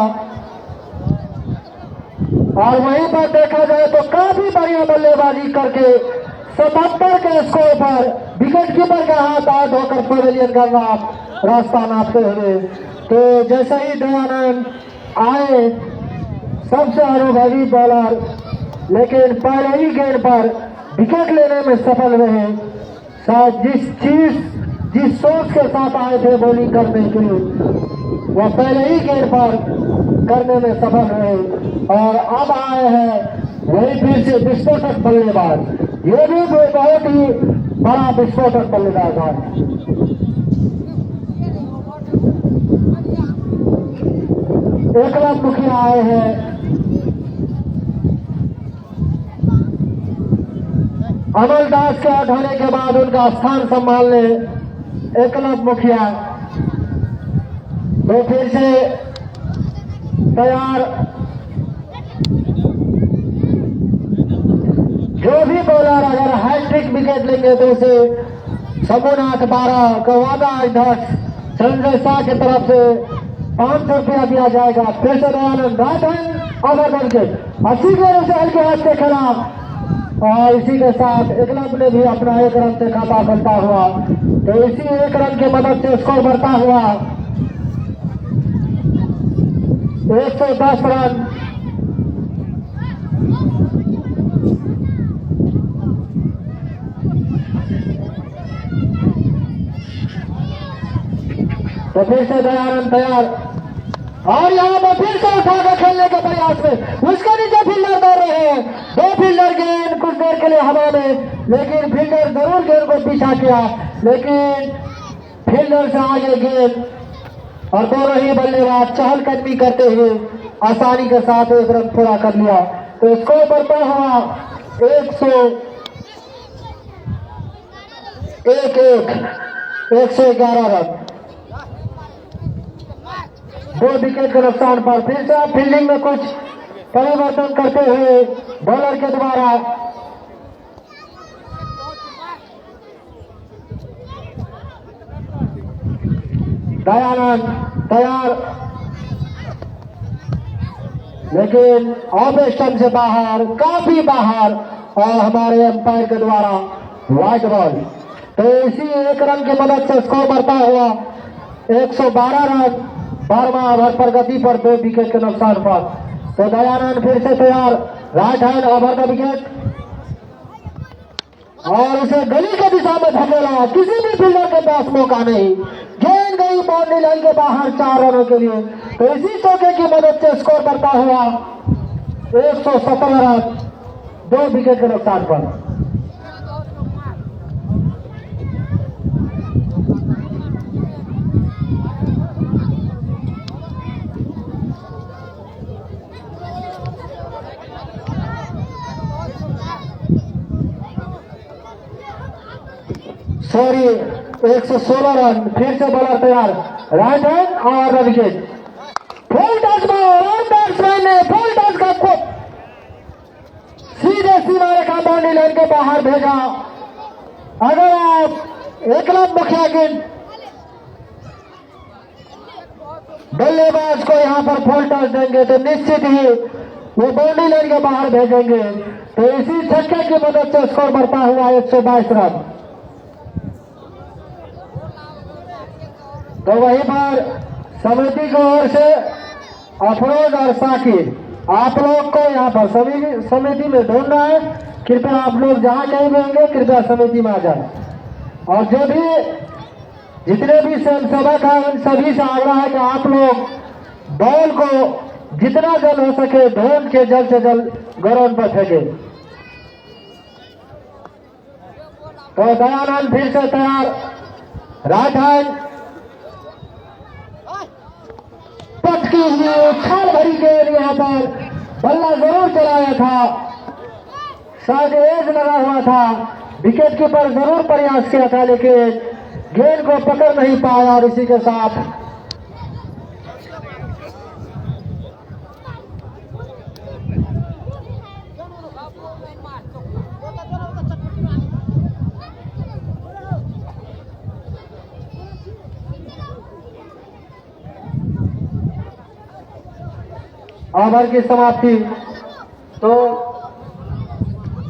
और वहीं पर देखा जाए तो काफी बढ़िया बल्लेबाजी करके 77 के स्कोर पर विकेट कीपर का हाथ आउट होकर पवेलियन का रास्ता नापते हुए। तो जैसे ही दयानंद आए सबसे अनुभवी बॉलर लेकिन पहले ही गेंद पर विकेट लेने में सफल रहे। शायद जिस सोच के साथ आए थे बॉलिंग करने के लिए वह पहले ही गेंद पर करने में सफल रहे और अब आए हैं वही फिर से विस्फोटक बल्लेबाज। ये भी बहुत ही बड़ा विस्फोटक बल्लेबाज है। एकलव्य मुखिया आए हैं अमलदास के आउट होने के बाद उनका स्थान संभालने एकलव्य मुखिया। तो फिर से तैयार जो भी बॉलर अगर हैट्रिक विकेट लेंगे तो उसे शंभुनाथ 12 कवादा अध्यक्ष संजय शाह की तरफ से 500 रुपया दिया जाएगा। फिर से दयानंद ओवर करके अच्छी गेंद से हल्के हाथ से खेला और इसी के साथ एकलव्य ने भी अपना 1 रन से खाता खुलता हुआ। तो इसी 1 रन की मदद से स्कोर बढ़ता हुआ 110 रन। तो फिर से दयानंद तैयार और यहाँ पर फिर से उठाकर खेलने के प्रयास में उसके नीचे फील्डर दौड़ रहे हैं। 2 फील्डर गेंद कुछ देर के लिए हवा में, लेकिन फील्डर जरूर गेंद को पीछा किया, लेकिन फील्डर से आगे गेंद और दोनों ही बल्लेबाज चहलकदमी करते हुए आसानी के साथ एक रन पूरा कर लिया। तो स्कोर बढ़ता हुआ 111 रन। 2 विकेट के नुकसान पर फिर से फील्डिंग में कुछ परिवर्तन करते हुए बॉलर के द्वारा दयानंद तैयार, लेकिन ऑफ स्टंप से बाहर, काफी बाहर, और हमारे एम्पायर के द्वारा वाइड बॉल। तो इसी 1 रन की मदद से स्कोर बढ़ता हुआ 112 रन 12वां ओवर प्रगति पर 2 विकेट के नुकसान पर। तो दयानंद फिर से तैयार, right hand over the wicket और उसे गली की दिशा में धकेला। किसी भी फील्डर के पास मौका नहीं, गेंद गई बाउंड्री लाइन के बाहर 4 रनों के लिए। तो इसी चौके की मदद से स्कोर बढ़ता हुआ 117 रन 2 विकेट के नुकसान पर। Sorry 116 run. फिर से बॉलर तैयार, राइट हैंड और विकेट। फुल टच बॉल और बैट्समैन ने फुल टच का को सीधे सीमा रेखा बाउंड्री लाइन के बाहर भेजा। अगर आप एकलव्य मुखिया के बल्लेबाज को यहाँ पर फुल टच देंगे तो निश्चित ही वो बाउंड्री लाइन के बाहर भेजेंगे। तो इसी छक्के की मदद से स्कोर बढ़ता हुआ 122 रन। तो वहीं पर समिति की ओर से अफरोज और साकिब आप लोग को यहाँ पर समिति में ढूंढना है। कृपया आप लोग जहाँ कहीं भी होंगे कृपया समिति में आ जाए। और जो भी जितने भी स्वयं सेवक हैं उन सभी से आग्रह है कि आप लोग बॉल को जितना जल्द हो सके ढूंढ के जल्द से जल्द ग्राउंड पर फेंके। तो दयानंद फिर से तैयार, राइट हैंड पटकी हुई उछाल भरी गेंद, यहाँ पर बल्ला जरूर चलाया था, शायद एज लगा हुआ था, विकेट कीपर जरूर प्रयास किया था लेकिन गेंद को पकड़ नहीं पाया। और इसी के साथ ओवर की समाप्ति। तो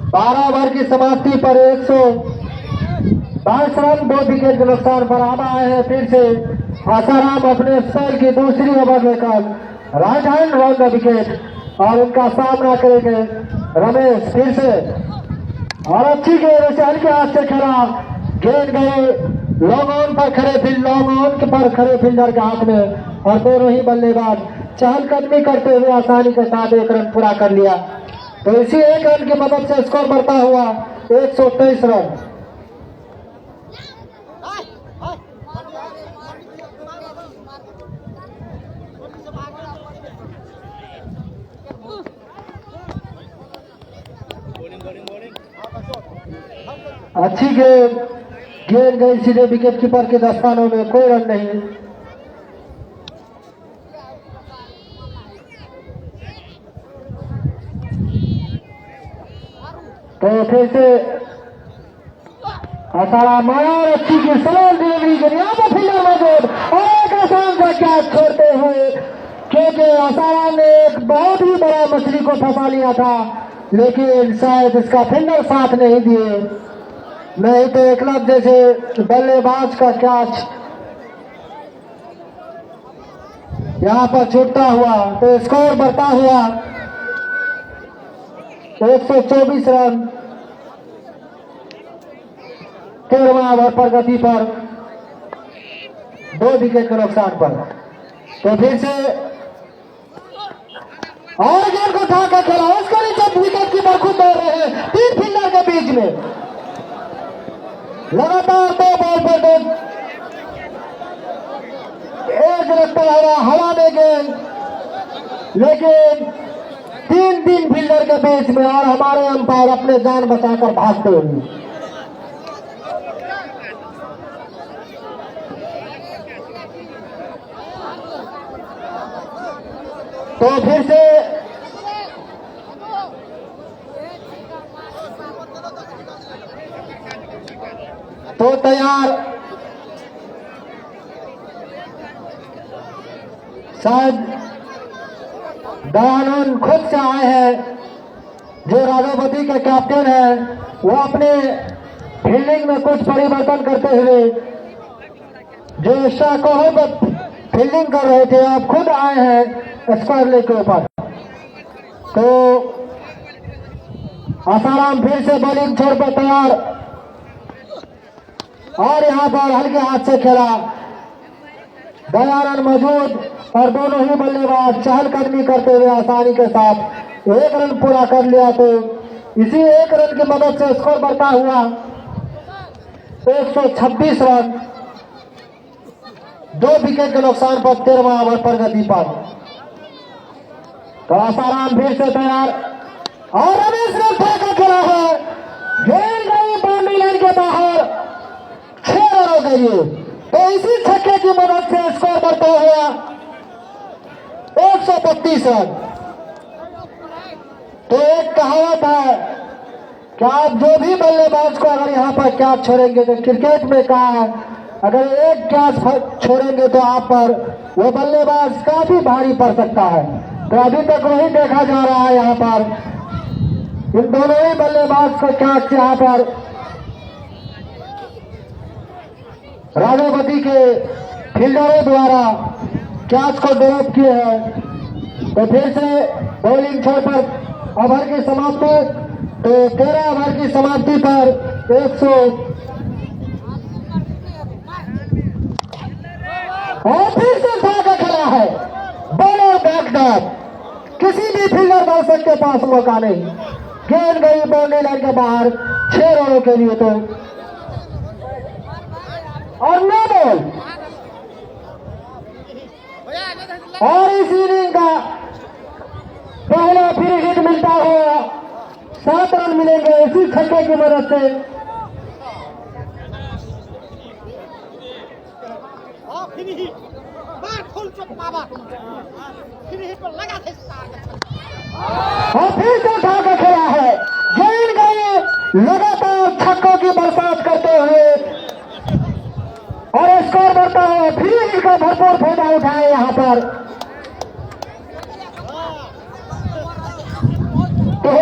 12 ओवर की समाप्ति पर 122 रन 2 विकेट के नुकसान पर अब आए हैं फिर से आसाराम अपने स्पेल की दूसरी ओवर लेकर, right hand on the wicket, और उनका सामना करेंगे रमेश फिर से। और अच्छी गेंद उसे हल्के हाथ से खेला, गेंद गए लॉन्ग ऑन पर खड़े फील्डर के हाथ में, और दोनों ही बल्लेबाज चहलकदमी करते हुए आसानी के साथ 1 रन पूरा कर लिया। तो इसी 1 रन की मदद से स्कोर बढ़ता हुआ 123 रन। अच्छी गेंद गई सीधे विकेट कीपर के दस्तानों में, कोई रन नहीं। तो फिर से आसाराम और अच्छी की सलाम डिलीवरी के यहाँ पर फील्डर मौजूद और एक आसान सा कैच छोड़ते हुए, क्योंकि आसाराम ने एक बहुत ही बड़ा मछली को फंसा लिया था लेकिन शायद इसका फील्डर साथ नहीं दिए, नहीं तो एकलव्य जैसे बल्लेबाज का कैच यहाँ पर छूटता हुआ, तो स्कोर बढ़ता हुआ 124 रन 13वां ओवर पर गति पर 2 विकेट के नुकसान पर। तो फिर से और गेंद को उठा कर खेला, उसको नीचे विकेट की बरखुद दौड़ रहे हैं 3 फील्डर के बीच में। लगातार 2 बॉल पर 2 एज लगता हुआ हवा में गेंद, लेकिन 3 फील्डर के बीच में, और हमारे अंपायर अपने जान बचाकर भागते हुए। तो फिर से तो तैयार, शायद दयानंद खुद से आए हैं, जो राघवती के कैप्टन हैं। वो अपने फील्डिंग में कुछ परिवर्तन करते हुए, जो एक्स्ट्रा कोहर पर फील्डिंग कर रहे थे, आप खुद आए हैं स्क्वायर लेग के ऊपर। तो आसाराम फिर से बॉलिंग छोड़ पर तैयार, और यहाँ पर हल्के हाथ से खेला, दयानंद मौजूद, और दोनों ही बल्लेबाज चहलकदमी करते हुए आसानी के साथ 1 रन पूरा कर लिया। तो इसी 1 रन की मदद से स्कोर बढ़ता हुआ 126 रन 2 विकेट के नुकसान पर 13वां ओवर पर गति पर। तो आसाराम फिर से तैयार, और रमेश ने फेंका खेला है, गेंद गई बाउंड्री लाइन के बाहर 6 रनों के लिए। तो इसी छक्के की मदद से स्कोर बढ़ता हुआ 132 रन। तो एक कहावत है कि आप जो भी बल्लेबाज को अगर यहाँ पर कैच छोड़ेंगे, तो क्रिकेट में कहा है, अगर एक कैच छोड़ेंगे तो आप पर वो बल्लेबाज काफी भारी पड़ सकता है। तो अभी तक वही देखा जा रहा है, यहाँ पर इन दोनों ही बल्लेबाज को कैच यहाँ पर राघवती के फील्डरों द्वारा कैच को ड्रॉप किए हैं। तो फिर से बॉलिंग छोड़ पर ओवर की समाप्ति, तो 13 ओवर की समाप्ति पर 100 और फिर से भागा खेला है, बॉलर बैकडाउन, किसी भी फील्डर दर्शक के पास मौका नहीं, गेंद गई बाउंड्री लाइन के बाहर 6 रनों के लिए। तो और नो बॉल, और इस इनिंग का पहला फ्री हिट मिलता हुआ 7 रन मिलेंगे इसी छक्के की मदद से। और फिर से उठा कर खेला है, गेंद गई लगातार छक्कों की बरसात करते हुए, और स्कोर बढ़ता है। फिर इसका भरपूर फायदा उठाए यहाँ पर। तो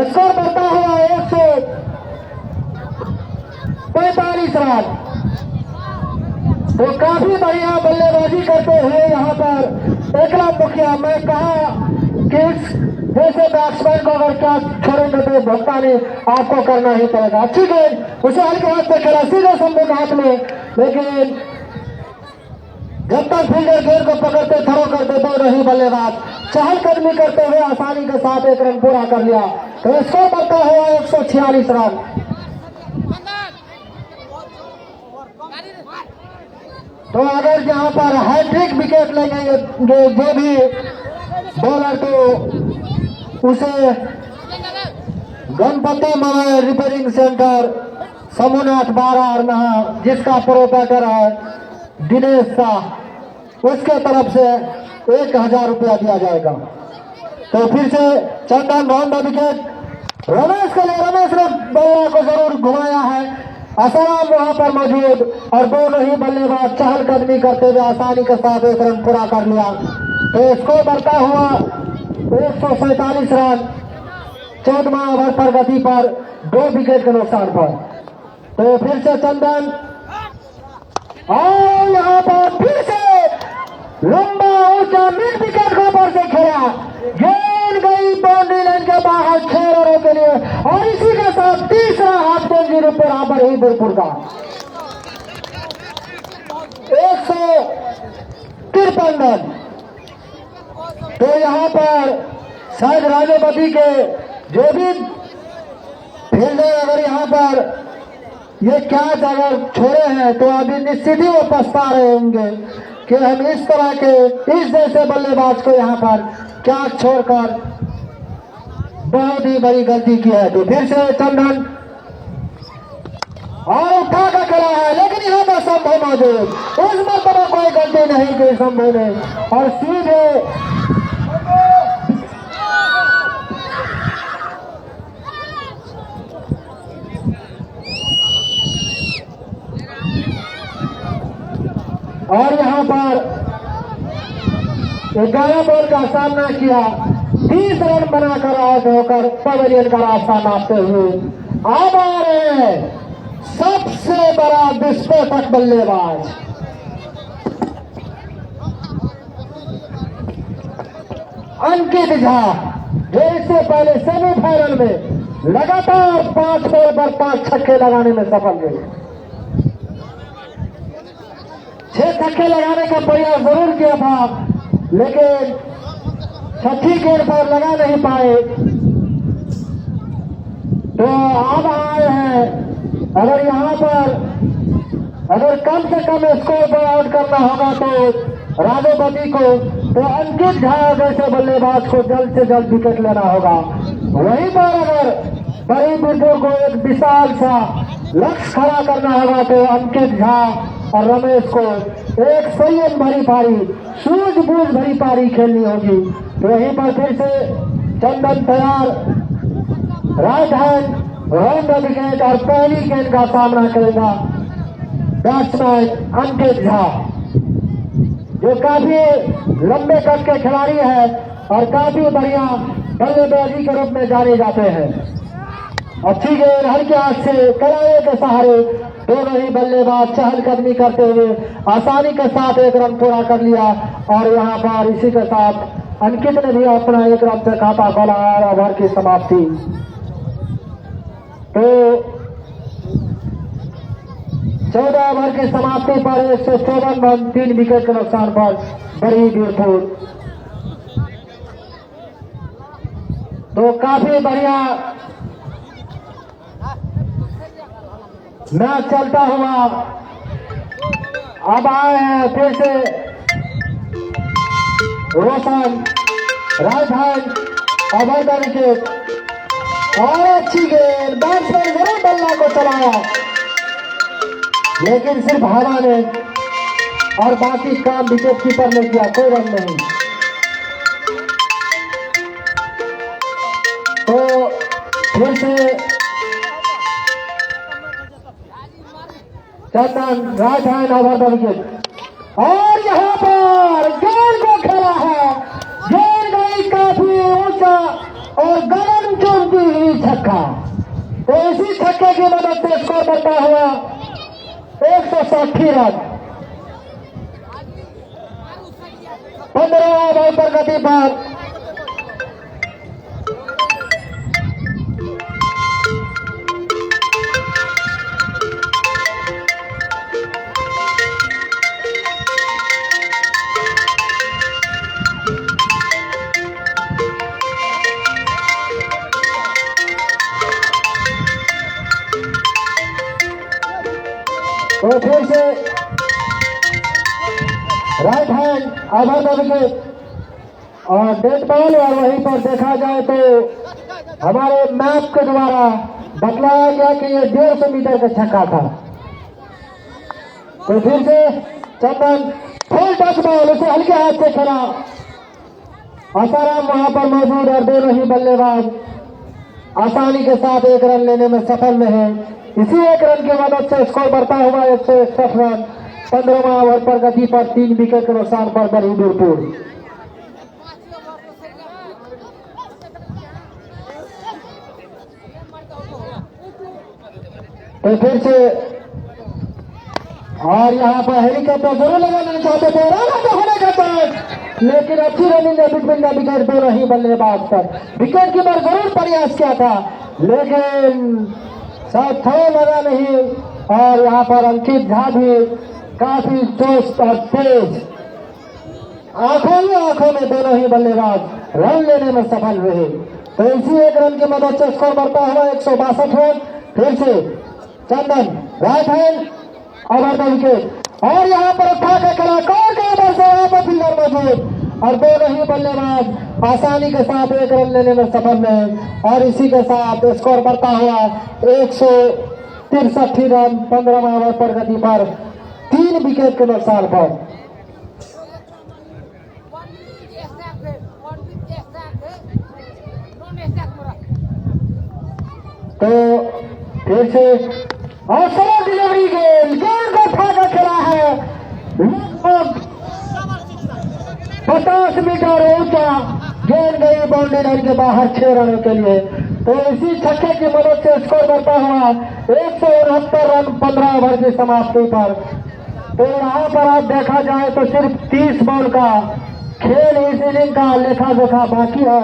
स्कोर बढ़ता हुआ 145 रन। तो काफी बढ़िया बल्लेबाजी करते हुए यहाँ पर एकनाथ मुखिया, मैं कहा कि जैसे बैट्समैन को अगर क्या छोड़ेंगे तो भुगतानी आपको करना ही पड़ेगा। अच्छी गेंद उसे हल्के हाथ से खेला, सीधे शंभू के हाथ में, लेकिन जब तक फील्डर गेंद को पकड़ते थ्रो करते तो नहीं बल्लेबाज चहलकदमी करते हुए आसानी के साथ 1 रन पूरा कर लिया। तो स्कोर बढ़ता हुआ 146 रन। तो अगर यहाँ पर हैट्रिक विकेट लेंगे जो भी बॉलर, तो उसे गणपति मोबाइल रिपेयरिंग सेंटर समूहनाथ 12 अरनहा, जिसका प्रोपराइटर है दिनेश शाह, उसके तरफ से 1000 रुपया दिया जाएगा। तो फिर से चंदन राउंड विकेट रमेश के लिए, रमेश ने बल्ला को जरूर घुमाया है। आसाराम वहां पर मौजूद, और दोनों ही बल्लेबाज चहलकदमी करते हुए आसानी के साथ 1 रन पूरा कर लिया। तो स्कोर बढ़ता हुआ 147 रन 14वां ओवर पर गति पर 2 विकेट के नुकसान पर। तो फिर से चंदन, और यहाँ पर फिर से के लिए। और इसी के साथ तीसरा हाफ सेंचुरी बराबर ही बिरपुर का 153 रन। तो यहाँ पर शायद राजोपति के जो भी फील्डर अगर यहाँ पर ये कैच अगर छोड़े हैं तो अभी निश्चित ही वो पछता रहे होंगे कि हम इस तरह के इस जैसे बल्लेबाज को यहाँ पर कैच छोड़कर बहुत ही बड़ी गलती की है। तो फिर से चंदन और उठा कर खेला है, लेकिन यहाँ पर संभव मौजूद उस मरतबा कोई गलती नहीं की संभव ने, और सीधे और यहाँ पर 11 बॉल का सामना किया, 30 रन बनाकर आउट होकर पवेलियन का रास्ता नापते हुए अब आ रहे हैं सबसे बड़ा विस्फोटक बल्लेबाज अंकित झा, जो इससे पहले सेमीफाइनल में लगातार 5 बॉल पर 5 छक्के लगाने में सफल हुए। 6 छक्के लगाने का प्रयास जरूर किया था, लेकिन छठी गेंद पर लगा नहीं पाए। तो अब आए हैं, अगर यहाँ पर अगर कम से कम स्कोर पर आउट करना होगा तो राजोपति को, तो अंकित झा जैसे बल्लेबाज को जल्द से जल्द विकेट लेना होगा। वहीं पर अगर बड़ी बिरपुर को एक विशाल सा लक्ष्य खड़ा करना होगा तो अंकित झा और रमेश को एक संयम भरी पारी, सूझबूझ भरी पारी खेलनी होगी। तो वहीं पर फिर से चंदन तैयार, राइट हैंड राउंड विकेट और पहली गेंद का सामना करेगा बैट्समैन अंकित झा, जो काफी लंबे कद के खिलाड़ी है और काफी बढ़िया बल्लेबाजी के रूप में जाने जाते हैं। अच्छी गेंद हल्के हाथ से कलाए के सहारे दोनों ही बल्लेबाज चहलकदमी करते हुए आसानी के साथ एक रन पूरा कर लिया। और यहाँ पर इसी के साथ अंकित ने भी अपना एक रन से खाता खोला और ओवर की समाप्ति। तो 14 ओवर की समाप्ति पर 154 रन 3 विकेट के नुकसान पर बड़ी बिरपुर। तो काफी बढ़िया मैच चलता हुआ अब आए हैं फिर से Roshan, right hand over the wicket और अच्छी गेंद, बैट्समैन जरूर बल्ला को चलाया लेकिन सिर्फ हवा ने, और बाकी काम विकेट कीपर ने किया, कोई रन नहीं। तो फिर से Chandan right hand over the wicket और यहाँ पर गेंद को खेला है, गेंद गई काफी ऊंचा और गगन चुनती हुई छक्का। तो इसी छक्के की मदद से स्कोर बनता हुआ 160 रन। 15 ओवर पर गति पर तो फिर से right hand over the wicket और डेड बॉल। और वहीं पर देखा जाए तो हमारे मैप के द्वारा बतलाया गया कि ये 150 मीटर का छक्का था। तो फिर से चंदन फुल टच बॉल, उसे हल्के हाथ से खेला, आसाराम वहां पर मौजूद और दोनों ही बल्लेबाज आसानी के साथ एक रन लेने में सफल रहे। इसी एक रन की मदद से स्कोर बढ़ता हुआ 161 रन। 15वां ओवर पर गति पर 3 विकेट के नुकसान पर बड़ी बिरपुर। तो फिर से और यहाँ पर हेलीकॉप्टर जरूर लगाना चाहते थे, होने के बाद लेकिन अच्छी रनिंग बिटवीन द विकेट दोनों ही बल्लेबाज पर विकेट कीपर जरूर प्रयास किया था, लेकिन शायद थोड़ा लगा नहीं। और यहाँ पर अंकित झा भी काफी चुस्त और तेज, आंखों में दोनों ही बल्लेबाज रन लेने में सफल रहे। तो इसी एक रन की मदद से स्कोर बढ़ता हुआ 162 रन। फिर से Chandan right hand over the wicket, और यहाँ पर उठा के खेला कौन के ओवर से यहाँ पर फील्डर मौजूद, और दोनों ही बल्लेबाज आसानी के साथ एक रन लेने में सफल रहे। और इसी के साथ स्कोर बढ़ता हुआ 163 रन 15 ओवर पर गति पर 3 विकेट के नुकसान पर। तो फिर से और सरल डिलीवरी गेंद को उठाकर खेला है लगभग 50 मीटर ऊंचा, गेंद गई बाउंड्री लाइन के बाहर 6 रनों के लिए। तो इसी छक्के की मदद से स्कोर बढ़ता हुआ 169 रन 15 ओवर की समाप्ति पर। तो यहाँ पर आप देखा जाए तो सिर्फ 30 बॉल का खेल इस इनिंग का लेखा जोखा बाकी है।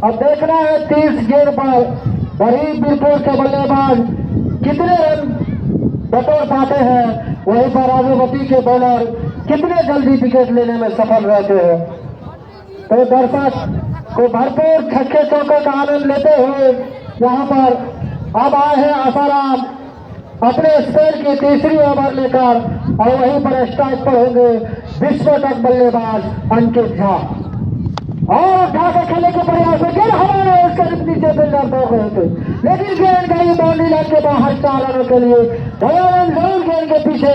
अब देखना है 30 गेंद पर वही बीरपुर के बल्लेबाज कितने रन बटोर पाते हैं, वहीं पर राजवती के बॉलर कितने जल्दी विकेट लेने में सफल रहते हैं। तो दर्शक को भरपूर छक्के चौके का आनंद लेते हुए यहाँ पर अब आए हैं आसाराम अपने स्पेन की तीसरी ओवर लेकर, और वहीं पर स्ट्राइक पर होंगे विस्फोटक बल्लेबाज अंकित झा। और उठा के खेलने के प्रयास में गेंद हवा में उसके नीचे फील्डर दौड़ रहे थे, लेकिन गेंद गई बाउंड्री लाइन के बाहर 4 रनों के लिए। दयानंद जरूर गेंद के पीछे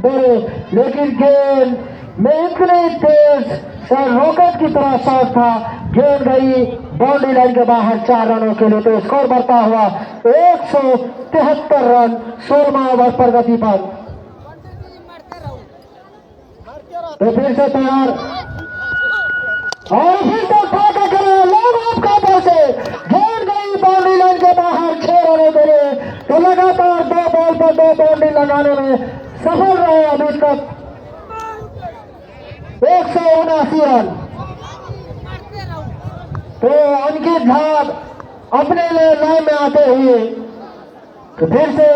दौड़े, लेकिन गेंद में इतनी तेज सर रॉकेट की तरह शॉट था, गेंद गई बाउंड्री लाइन के बाहर 4 रनों के लिए। तो स्कोर बढ़ता हुआ 173 रन 16 ओवर पर गति पर। तो फिर से तैयार और फिर तो उठा के खेले लोग आपका पर से गेंद गई बाउंड्री लाइन के बाहर 6 रनों के लिए। तो लगातार 2 बॉल पर 2 बाउंड्री लगाने में सफल रहे अभी तक 179 रन। तो अंकित झा अपने लिए लाइन में आते हुए तो फिर से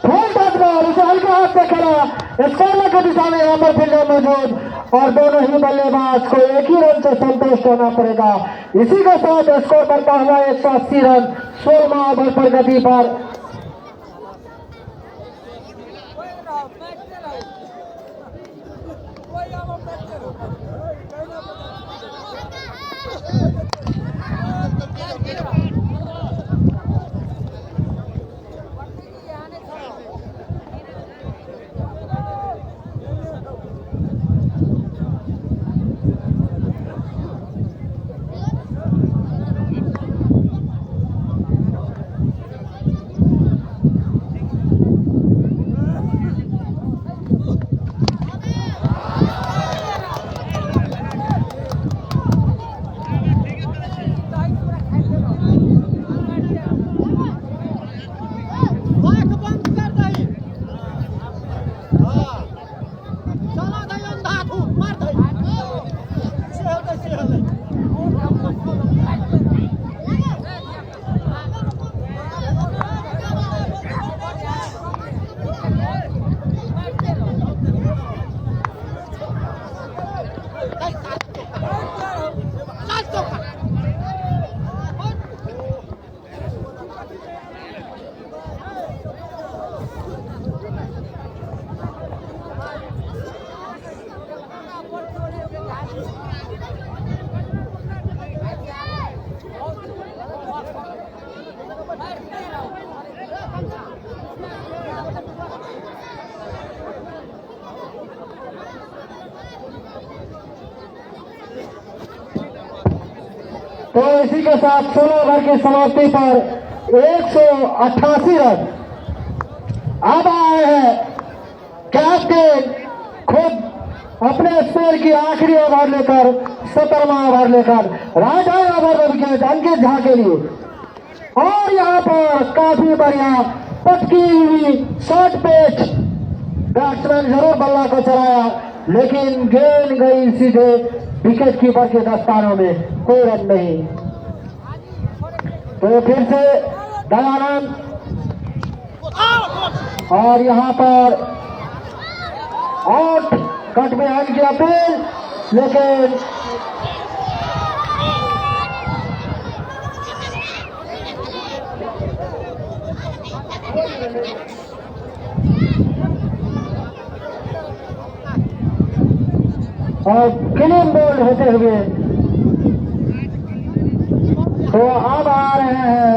फुल टच बॉल उसे हल्के हाथ से खेला, स्कोर की दिशा में यहाँ पर फील्डर मौजूद, और दोनों ही बल्लेबाज को एक ही रन से संतुष्ट होना पड़ेगा। इसी के साथ स्कोर बढ़ता हुआ 180 रन 16 ओवर पर गति पर। तो इसी के साथ 16 ओवर की समाप्ति पर 188 रन। अब आए हैं कैप्टन खुद अपने स्पेयर की आखिरी ओवर लेकर 17वां ओवर लेकर राइट हैंड ओवर विकेट अंकित झा के लिए। और यहाँ पर काफी बढ़िया पटकी हुई शॉर्ट पिच, बैट्समैन जरूर बल्ला को चलाया, लेकिन गेंद गई सीधे विकेट कीपर के दस्तानों में, कोई रन नहीं। तो फिर से दयानंद और यहाँ पर आउट कट बिहाइंड की अपील, लेकिन और क्लीन बोल्ड होते हुए तो अब आ रहे हैं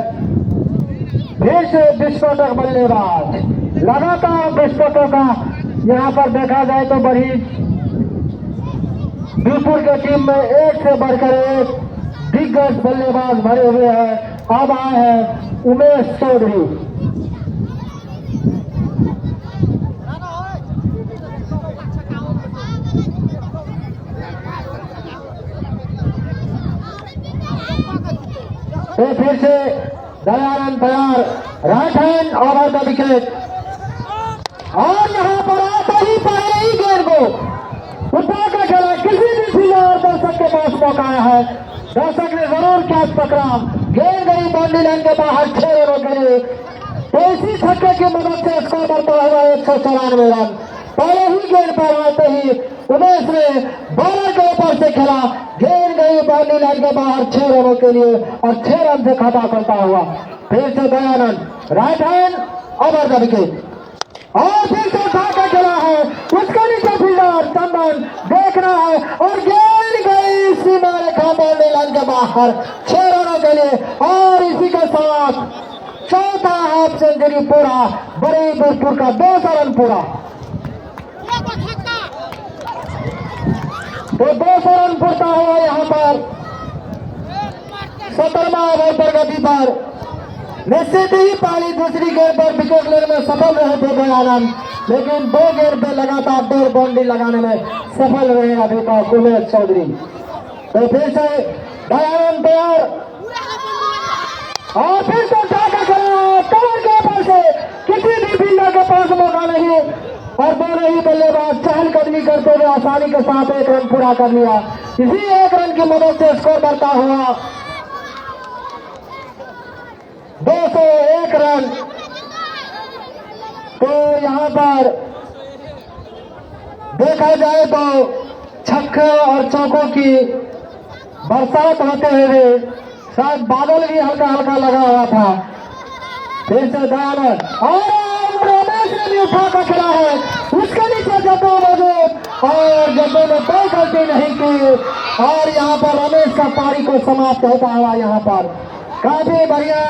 फिर से विस्फोटक बल्लेबाज। लगातार विस्फोटों का यहाँ पर देखा जाए तो बड़ी बीरपुर के टीम में एक से बढ़कर एक दिग्गज बल्लेबाज भरे हुए हैं। अब आए हैं उमेश चौधरी। तो फिर से दयानंद तैयार, right hand over the wicket, और यहाँ पर आता ही पहले ही गेंद को उठा कर खेला। किसी भी फील्डर दर्शक के पास मौका आया है, दर्शक ने जरूर कैच पकड़ा, गेंद गई बाउंड्री लाइन के बाहर 6 रनों के लिए। तो इसी छक्के की मदद से स्कोर बढ़ता हुआ 194 रन। पहले ही गेंद पर आते ही उमेश ने बॉलर के ऊपर से खेला, गेंद गई बाउंड्री लाइन के बाहर 6 रनों के लिए और 6 रन से खाता करता हुआ फिर से Dayanand, right hand over the wicket, और फिर से उठा कर खेला है। उसके नीचे फील्डर चंदन देख रहा है और गेंद गई सीमा रेखा बाउंड्री लाइन के बाहर 6 रनों के लिए। और इसी के साथ चौथा हाफ सेंचुरी पूरा, बड़ी बीरपुर का 200 रन पूरा। तो 200 रन पूरता हुआ यहाँ पर 17वां ओवर प्रगति पर। निश्चित ही पहली दूसरी गेंद पर विकेट लेने में सफल रहे थे दयानंद, लेकिन 2 गेंद पे लगातार 2 बाउंड्री लगाने में सफल रहे अभी तक उमेश चौधरी। तो फिर से दयानंद तैयार, और फिर तो जाकर खेला कवर के ऊपर से, किसी भी फील्डर के पास मौका नहीं, और दोनों ही बल्लेबाज चहलकदमी करते हुए आसानी के साथ 1 रन पूरा कर लिया। इसी 1 रन की मदद से स्कोर बढ़ता हुआ 201 रन। तो यहाँ पर देखा जाए तो छक्के और चौकों की बरसात होते हुए शायद बादल भी हल्का हल्का लगा हुआ था। फिर से दयानंद, और रमेश ने भी उठा कर खेला है, उसके नीचे जब्बू मौजूद, और जब्बू ने कोई गलती नहीं की, और यहाँ पर रमेश का पारी को समाप्त होता हुआ यहाँ पर काफी बढ़िया।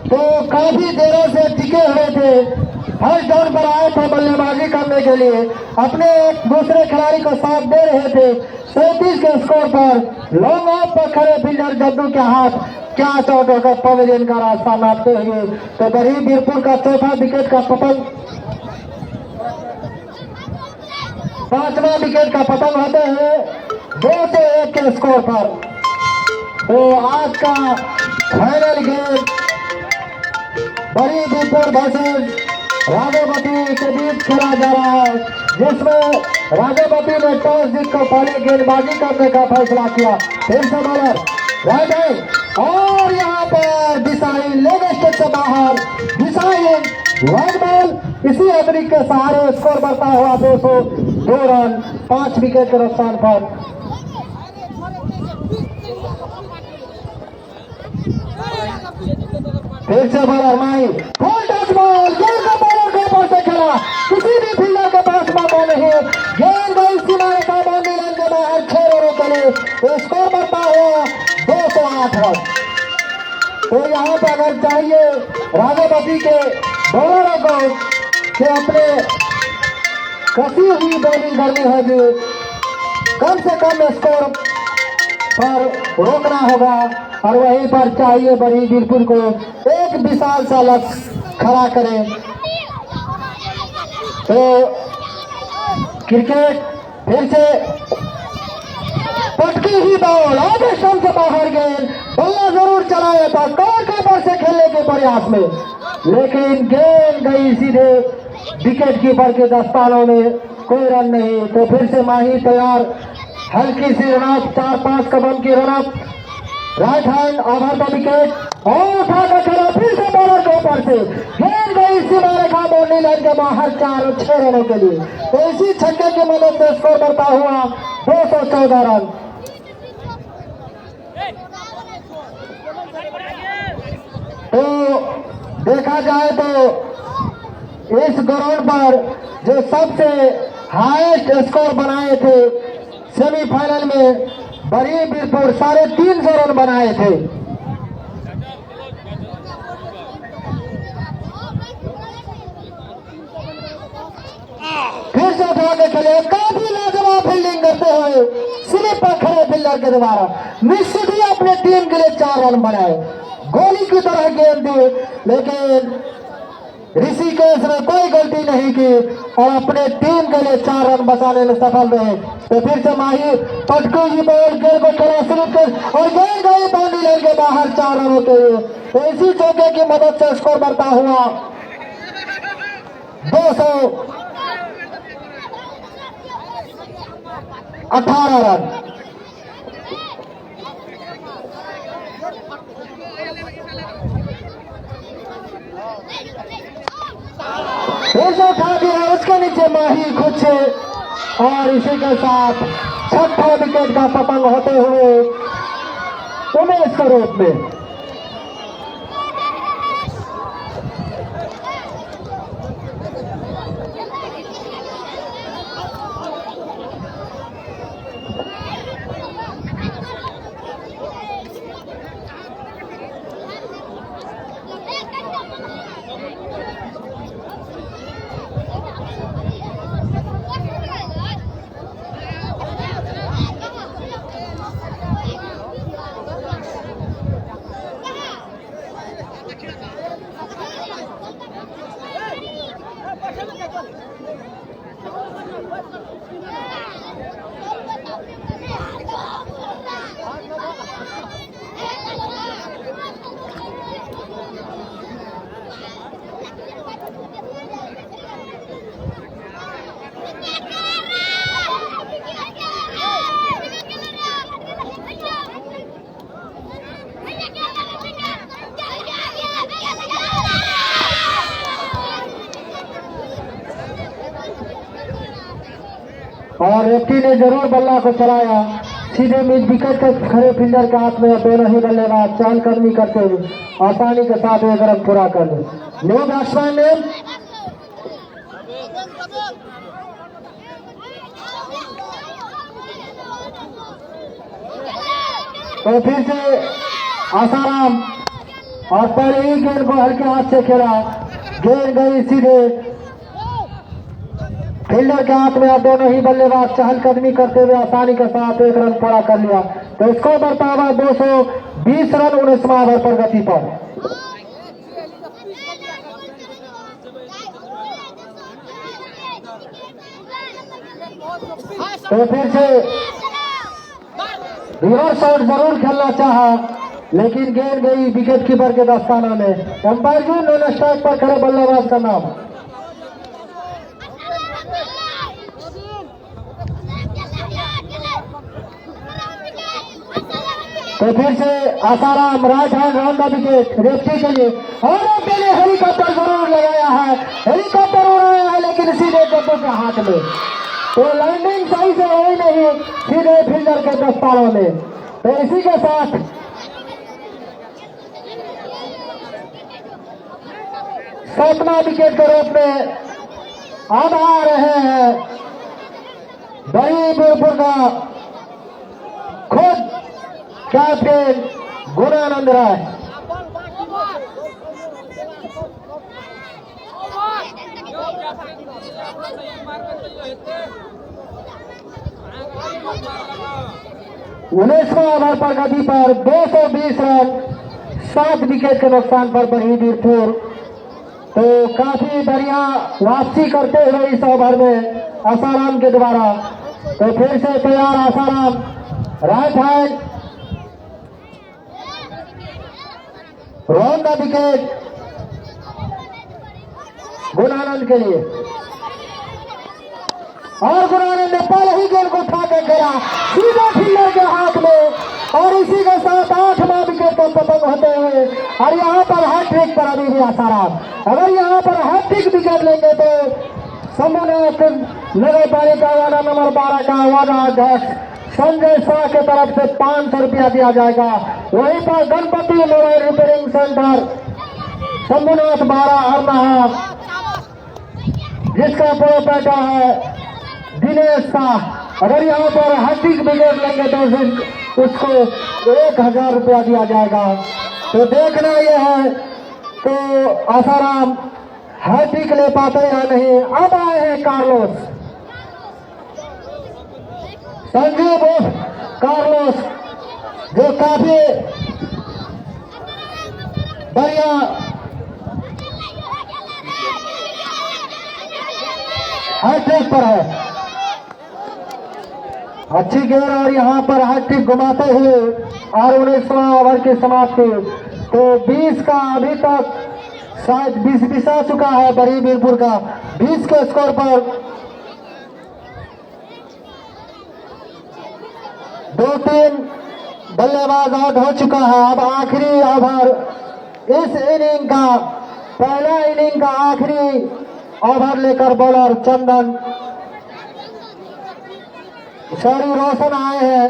तो काफी देरों से टिके हुए थे, फर्स्ट डाउन पर आए थे बल्लेबाजी करने के लिए, अपने एक दूसरे खिलाड़ी को साथ दे रहे थे। 37 के स्कोर पर लॉन्ग ऑफ पर खड़े फील्डर जद्दू के हाथ क्या चौट होकर पवेलियन का रास्ता नापते हुए तो बड़ी बीरपुर का चौथा विकेट का पतन, 5वां विकेट का पतन होते हुए 201 के स्कोर पर। तो आज का फाइनल गेम बड़ी बीरपुर वर्सेस राघवपति के बीच खेला जा रहा है, जिसमें राघवपति ने टॉस जीतकर पहले गेंदबाजी करने का फैसला किया। फिर से बॉलर राइट हैंड, और यहाँ पर दिशाई लेग स्टेट से बाहर, दिशाई वाइड बॉल। इसी अतिरिक्त के सहारे स्कोर बढ़ता हुआ 202 रन 5 विकेट के नुकसान पर। फिर से बॉलर माई, फुल टच बॉल, गेंद का बॉलर के ऊपर से खेला, किसी भी फील्डर के पास मौका नहीं, गेंद गई सीमा रेखा बाउंड्री लाइन के बाहर 6 रनों के लिए। स्कोर बढ़ता हुआ 208 रन। तो यहाँ पर अगर चाहिए राघवपति के बॉलरों को कि अपने कसी हुई बॉलिंग करनी होगी, कम से कम स्कोर पर रोकना होगा, और वहीं पर चाहिए बड़ी बीरपुर को एक विशाल सा लक्ष्य खड़ा करें। तो क्रिकेट फिर से पटकी ही बॉल, आधे स्टंप से बाहर गेंद, बल्ला जरूर चलाया था कवर के ऊपर से खेलने के प्रयास में, लेकिन गेंद गई सीधे विकेट कीपर के दस्तानों में, कोई रन नहीं। तो फिर से माही तैयार, हल्की सी रनअप, 4-5 कदम की run up, right hand over the wicket और उठाकर खेला फिर से बॉलर के ऊपर से गेंद गई सीमा रेखा बाउंड्री लाइन के बाहर 4-6 रनों के लिए। तो इसी छक्के की मदद से स्कोर बढ़ता हुआ 214 रन। तो देखा जाए तो इस ग्राउंड पर जो सबसे हाईएस्ट स्कोर बनाए थे सेमीफाइनल में बड़ी बीरपुर 350 रन बनाए थे। फिर से उठा के खेले, काफी लाजवाब फील्डिंग करते हुए स्लिप पर खड़े फील्डर के द्वारा निश्चित ही अपने टीम के लिए 4 रन बनाए। गोली की तरह गेंद दी लेकिन ऋषिकेश ने कोई गलती नहीं की और अपने टीम के लिए 4 रन बचाने में सफल रहे। तो फिर से माही पटकू जी बॉल गेंद को खेला स्लिप कर और गेंद गई बाउंड्री लाइन के बाहर 4 रनों के लिए। तो इसी चौके की मदद से स्कोर बढ़ता हुआ 218 रन। फिर से उठा दिया, उसके नीचे माही खुद से और इसी के साथ 6ठा विकेट का पतंग होते हुए उमेश के रूप में। और रेफ्री ने जरूर बल्ला को चलाया, सीधे मिड विकेट के खड़े फील्डर के हाथ में दोनों ही बल्लेबाज चहलकदमी करते हुए आसानी के साथ एक रन पूरा कर ले। न्यू बैट्समैन ने तो फिर से आसाराम और पहले ही गेंद को हल्के हाथ से खेला, गेंद गई सीधे फील्डर के हाथ में। दोनों ही बल्लेबाज चहलकदमी करते हुए आसानी के साथ एक रन पूरा कर लिया। तो स्कोर बढ़ता हुआ 220 रन 19वां ओवर पर गति पर। तो फिर से रिवर्स शॉट जरूर खेलना चाहा लेकिन गेंद गई विकेट कीपर के दस्ताना में। एम्पायर जी नॉन स्ट्राइक पर खड़े बल्लेबाज का नाम। तो फिर से Asaram right hand round the wicket referee के लिए और के लिए हेलीकॉप्टर जरूर लगाया है, हेलीकॉप्टर उड़ाया है लेकिन सीधे गड्ढे के हाथ में। तो लैंडिंग सही से हुई नहीं, सीधे फील्डर के दस्तानों में। तो इसी के साथ सातवां विकेट के रूप में अब आ रहे हैं बड़ी बीरपुर का खुद कैप्टन गुणानंद राय। उन्नीसवां ओवर पर गति पर 220 रन 7 विकेट के नुकसान पर बड़ी बीरपुर। तो काफी बढ़िया वापसी करते हुए इस ओवर में आसाराम के द्वारा। तो फिर से तैयार Asaram right hand round the wicket Gunanand के लिए। और गुराने ने पहले ही गेंद को उठा के खेला सीधे फील्डर के हाथ में और इसी के साथ 8वां विकेट को पतंग होते हुए और यहाँ पर हैट्रिक पर अभी भी आसाराम। अगर यहाँ पर हैट्रिक विकेट लेंगे तो शंभुनाथ नगर पालिका वार्ड नंबर 12 का वार्डाध्यक्ष संजय शाह के तरफ से 500 रुपया दिया जाएगा। वहीं पर Ganpati mobile repairing centre Shambhunath 12 हरनाहा जिसका प्रोपराइटर है दिनेश शाह। अगर यहाँ पर हैट्रिक विकेट लेंगे तो उसको 1000 रुपया दिया जाएगा। तो देखना यह है तो आसाराम हैट्रिक ले पाते या नहीं। अब आए हैं कार्लोस संजय बोस कार्लोस जो काफी बढ़िया हैट्रिक पर है। अच्छी गेंद और यहाँ पर हैट्रिक घुमाते हुए और 19वां ओवर की समाप्ति। तो 20 का अभी तक शायद 20 बिसा चुका है बड़ी मीरपुर का। 20 के स्कोर पर 2-3 बल्लेबाज आउट हो चुका है। अब आखिरी ओवर इस इनिंग का पहला इनिंग का आखिरी ओवर लेकर बॉलर चंदन रोशन आए हैं।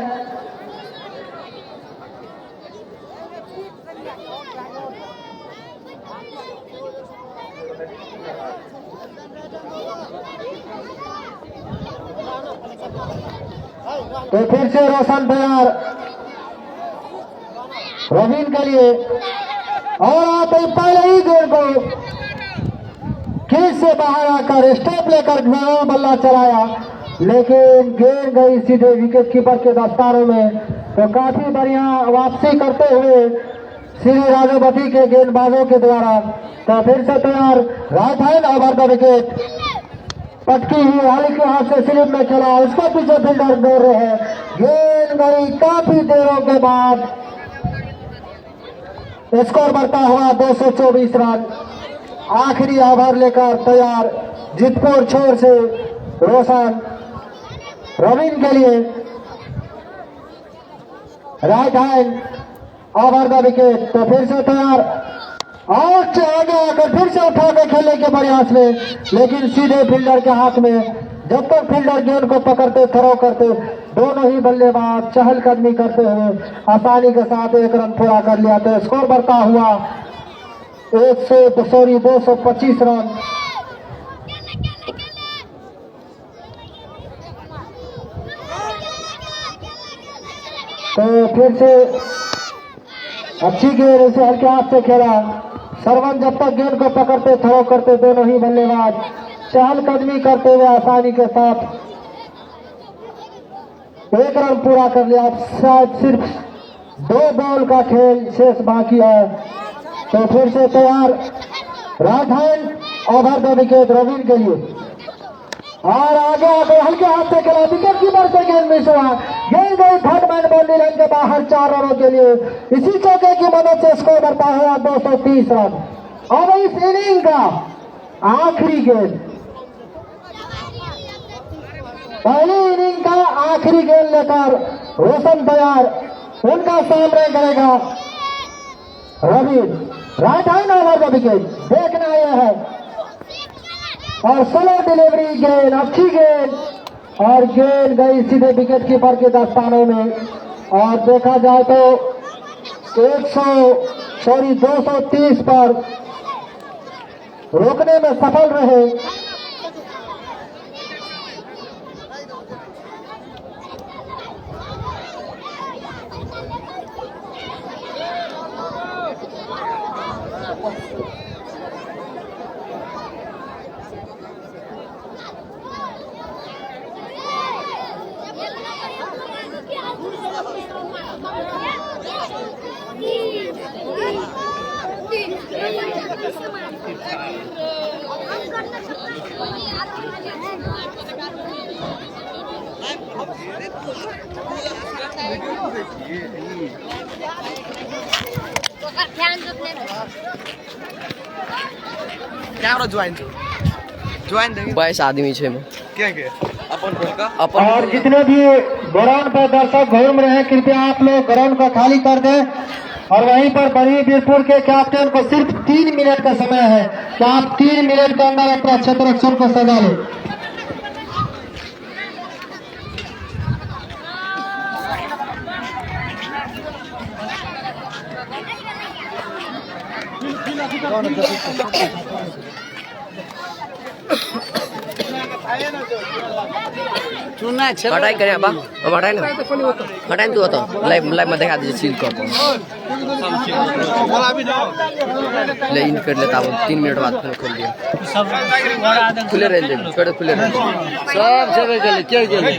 तो फिर से रोशन तैयार रवीन के लिए और आते ही पहले ही गेंद को क्रीज से बाहर आकर स्टेप लेकर बल्ला चलाया लेकिन गेंद गई सीधे विकेट कीपर के दस्तारों में। तो काफी बढ़िया वापसी करते हुए श्री राजोवती के गेंदबाजों के द्वारा। तो फिर से तैयार right hand over the wicket पटकी हुई हाली के हाथ से स्लिप में खेला उसको पीछे फील्डर दौड़ रहे हैं। गेंद गई काफी देरों के बाद स्कोर बढ़ता हुआ 224 रन। आखिरी ओवर लेकर तैयार जितपुर छोर से रोशन रवीन के लिए right hand over the wicket. तो फिर से तैयार और आगे आकर फिर से उठा के खेलने के प्रयास में लेकिन सीधे फील्डर के हाथ में। जब तक फील्डर गेंद को पकड़ते थ्रो करते दोनों ही बल्लेबाज चहलकदमी करते हुए आसानी के साथ 1 रन पूरा कर लिया। तो स्कोर बढ़ता हुआ 225 रन। तो फिर से अच्छी गेंद से हल्के हाथ से खेला सरवन। जब तक गेंद को पकड़ते थ्रो करते दोनों ही बल्लेबाज चहलकदमी करते हुए आसानी के साथ 1 रन पूरा कर लिया। अब शायद सिर्फ 2 बॉल का खेल शेष बाकी है। तो फिर से तैयार right hand over the wicket Raveen के लिए और आगे आगे हल्के हाथ से खेला विकेट कीपर से गेंद मिस हुआ। गेंद गई थर्ड मैन बाउंड्री लाइन के बाहर 4 रनों के लिए। इसी चौके की मदद से स्कोर बढ़ता हुआ 230 रन। अब इस इनिंग का आखिरी गेंद पहली इनिंग का आखिरी गेंद लेकर रोशन तैयार उनका सामना करेगा Raveen. Right hand over the wicket देखना यह है और स्लो डिलीवरी गेंद अच्छी गेंद और गेंद गई सीधे विकेट कीपर के दस्तानों में। और देखा जाए तो 230 पर रोकने में सफल रहे। कहाँबाट जोइन छु 22 आदमी छे में अपन और जितने भी ग्राउंड पर दर्शक घूम रहे हैं कृपया आप लोग ग्राउंड को खाली कर दें। और वहीं पर बड़ी वीरपुर के कैप्टन को सिर्फ 3 मिनट का समय है कि आप 3 मिनट के अंदर अपना क्षेत्र रक्षण को सजा लें। हटाई करे अब हटाई ना हटाई तू होता लाइव लाइव में दिखा दीजिए सील कर ले इन कर लेता हूँ 3 मिनट बाद फिर खोल दिया खुले रहेंगे छोटे खुले रहेंगे सब जगह गेले के गेले